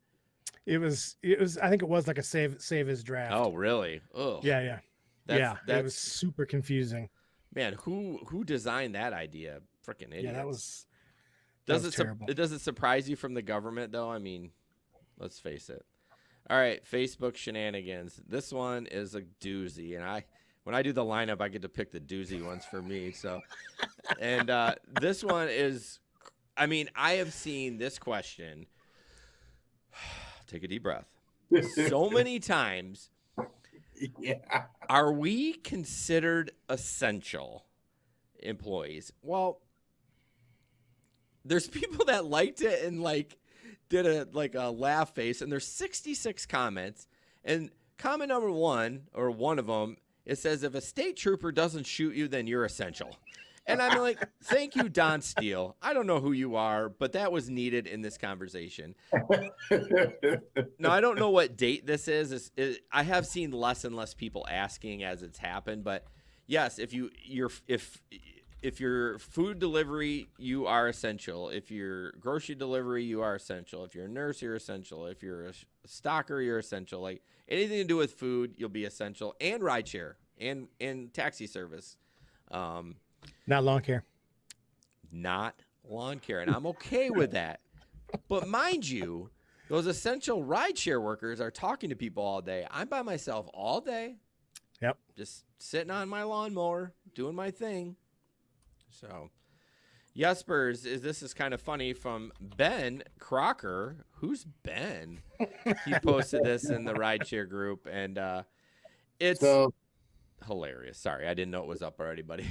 [SPEAKER 4] It was. I think it was like a save as draft.
[SPEAKER 2] Oh, really? Oh,
[SPEAKER 4] yeah. It was super confusing.
[SPEAKER 2] Man, who designed that idea? Freaking idiot.
[SPEAKER 4] Yeah, that was
[SPEAKER 2] terrible. Does it surprise you from the government though? I mean, let's face it. All right, Facebook shenanigans. This one is a doozy, and when I do the lineup, I get to pick the doozy ones for me. So, and this one is, I mean, I have seen this question. Take a deep breath. So many times.
[SPEAKER 5] Yeah.
[SPEAKER 2] Are we considered essential employees? Well, there's people that liked it and did a laugh face, and there's 66 comments, and comment number one of them, it says, if a state trooper doesn't shoot you, then you're essential. And I'm like, thank you, Don Steele. I don't know who you are, but that was needed in this conversation. Now, I don't know what date this is. I have seen less and less people asking as it's happened, but yes, if you're food delivery, you are essential. If you're grocery delivery, you are essential. If you're a nurse, you're essential. If you're a stocker, you're essential. Like anything to do with food, you'll be essential. And rideshare and taxi service.
[SPEAKER 4] Not lawn care.
[SPEAKER 2] Not lawn care, and I'm okay with that. But mind you, those essential rideshare workers are talking to people all day. I'm by myself all day.
[SPEAKER 4] Yep.
[SPEAKER 2] Just sitting on my lawnmower, doing my thing. So, Jespers, this is kind of funny from Ben Crocker. Who's Ben? He posted this in the rideshare group, and it's hilarious. Sorry, I didn't know it was up already, buddy.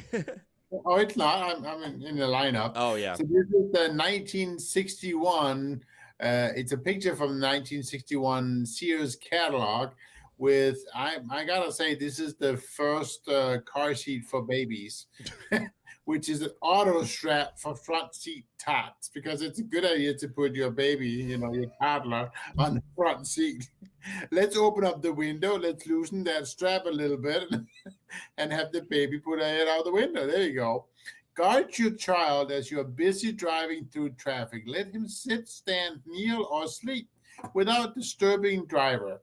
[SPEAKER 5] Oh, it's not. I'm in the lineup.
[SPEAKER 2] Oh, yeah.
[SPEAKER 5] So this is the 1961. It's a picture from the 1961 Sears catalog with, I gotta say, this is the first car seat for babies, which is an auto strap for front seat tots, because it's a good idea to put your baby, your toddler, on the front seat. Let's open up the window. Let's loosen that strap a little bit and have the baby put her head out the window. There you go. Guard your child as you are busy driving through traffic. Let him sit, stand, kneel, or sleep without disturbing driver.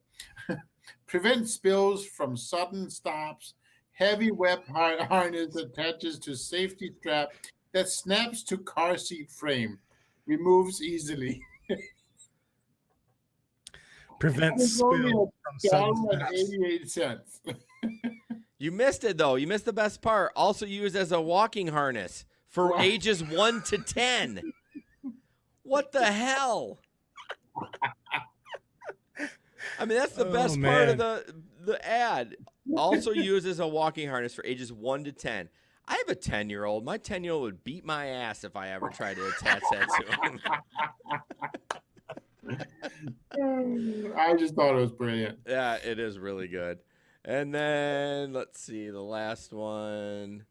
[SPEAKER 5] Prevent spills from sudden stops. Heavy web harness attaches to safety strap that snaps to car seat frame. Removes easily.
[SPEAKER 4] Prevent spill from sudden stops.
[SPEAKER 5] 88 cents.
[SPEAKER 2] You missed it, though. You missed the best part. Also used as a walking harness for ages 1 to 10. What the hell? I mean, that's the best part of the ad. Also used as a walking harness for ages 1 to 10. I have a 10-year-old. My 10-year-old would beat my ass if I ever tried to attach that to him.
[SPEAKER 5] I just thought it was brilliant.
[SPEAKER 2] Yeah, it is really good. And then let's see the last one.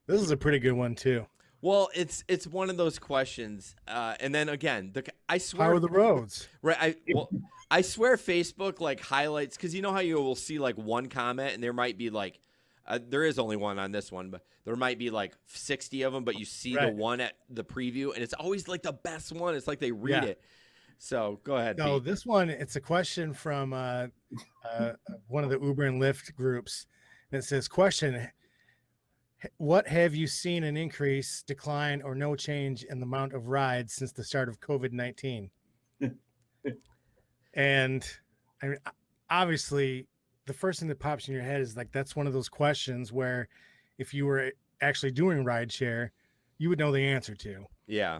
[SPEAKER 4] This is a pretty good one too.
[SPEAKER 2] Well, it's one of those questions, and then again, I swear.
[SPEAKER 4] How are the roads?
[SPEAKER 2] Right. I swear Facebook highlights, because you know how you will see one comment and there might be there is only one on this one, but there might be 60 of them, but you see the one at the preview and it's always the best one. It's like they read it. So go ahead,
[SPEAKER 4] So
[SPEAKER 2] Pete.
[SPEAKER 4] this one, it's a question from one of the Uber and Lyft groups. And it says, question, what have you seen an increase, decline, or no change in the amount of rides since the start of COVID-19? And I mean, obviously, the first thing that pops in your head is like, that's one of those questions where if you were actually doing rideshare, you would know the answer to.
[SPEAKER 2] Yeah.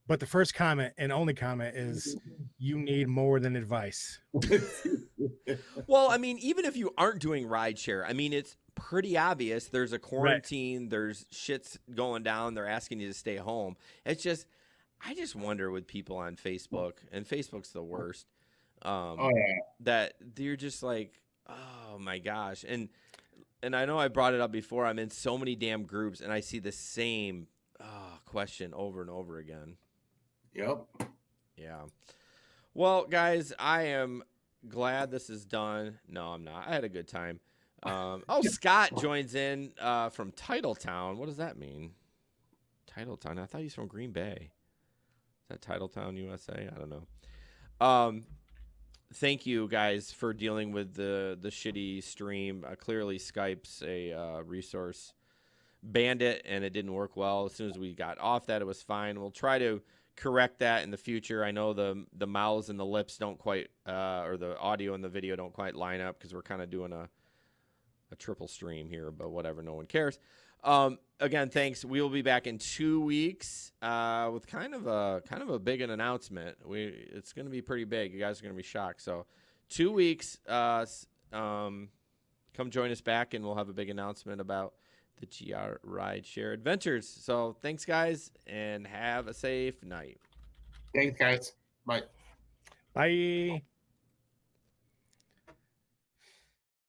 [SPEAKER 4] But the first comment and only comment is you need more than advice.
[SPEAKER 2] Well, I mean, even if you aren't doing rideshare, I mean, it's pretty obvious there's a quarantine, there's shit's going down, they're asking you to stay home. It's just, I just wonder with people on Facebook, and Facebook's the worst,
[SPEAKER 5] Oh yeah.
[SPEAKER 2] that you're just like, oh my gosh. And I know I brought it up before, I'm in so many damn groups, and I see the same question over and over again.
[SPEAKER 5] Yep.
[SPEAKER 2] Yeah. Well, guys, I am glad this is done. No, I'm not. I had a good time. Scott joins in from Titletown. What does that mean? Titletown? I thought he's from Green Bay. Is that Titletown, USA? I don't know. Thank you, guys, for dealing with the shitty stream. Clearly, Skype's a resource bandit, and it didn't work well. As soon as we got off that, it was fine. We'll try to correct that in the future. I know the mouths and the lips don't quite, or the audio and the video don't quite line up because we're kind of doing a triple stream here, but whatever, no one cares. Again, thanks. We will be back in 2 weeks with kind of a big an announcement. It's going to be pretty big. You guys are going to be shocked. So 2 weeks, come join us back, and we'll have a big announcement about the GR Rideshare Adventures. So thanks, guys, and have a safe night.
[SPEAKER 5] Thanks, guys. Bye.
[SPEAKER 4] Bye.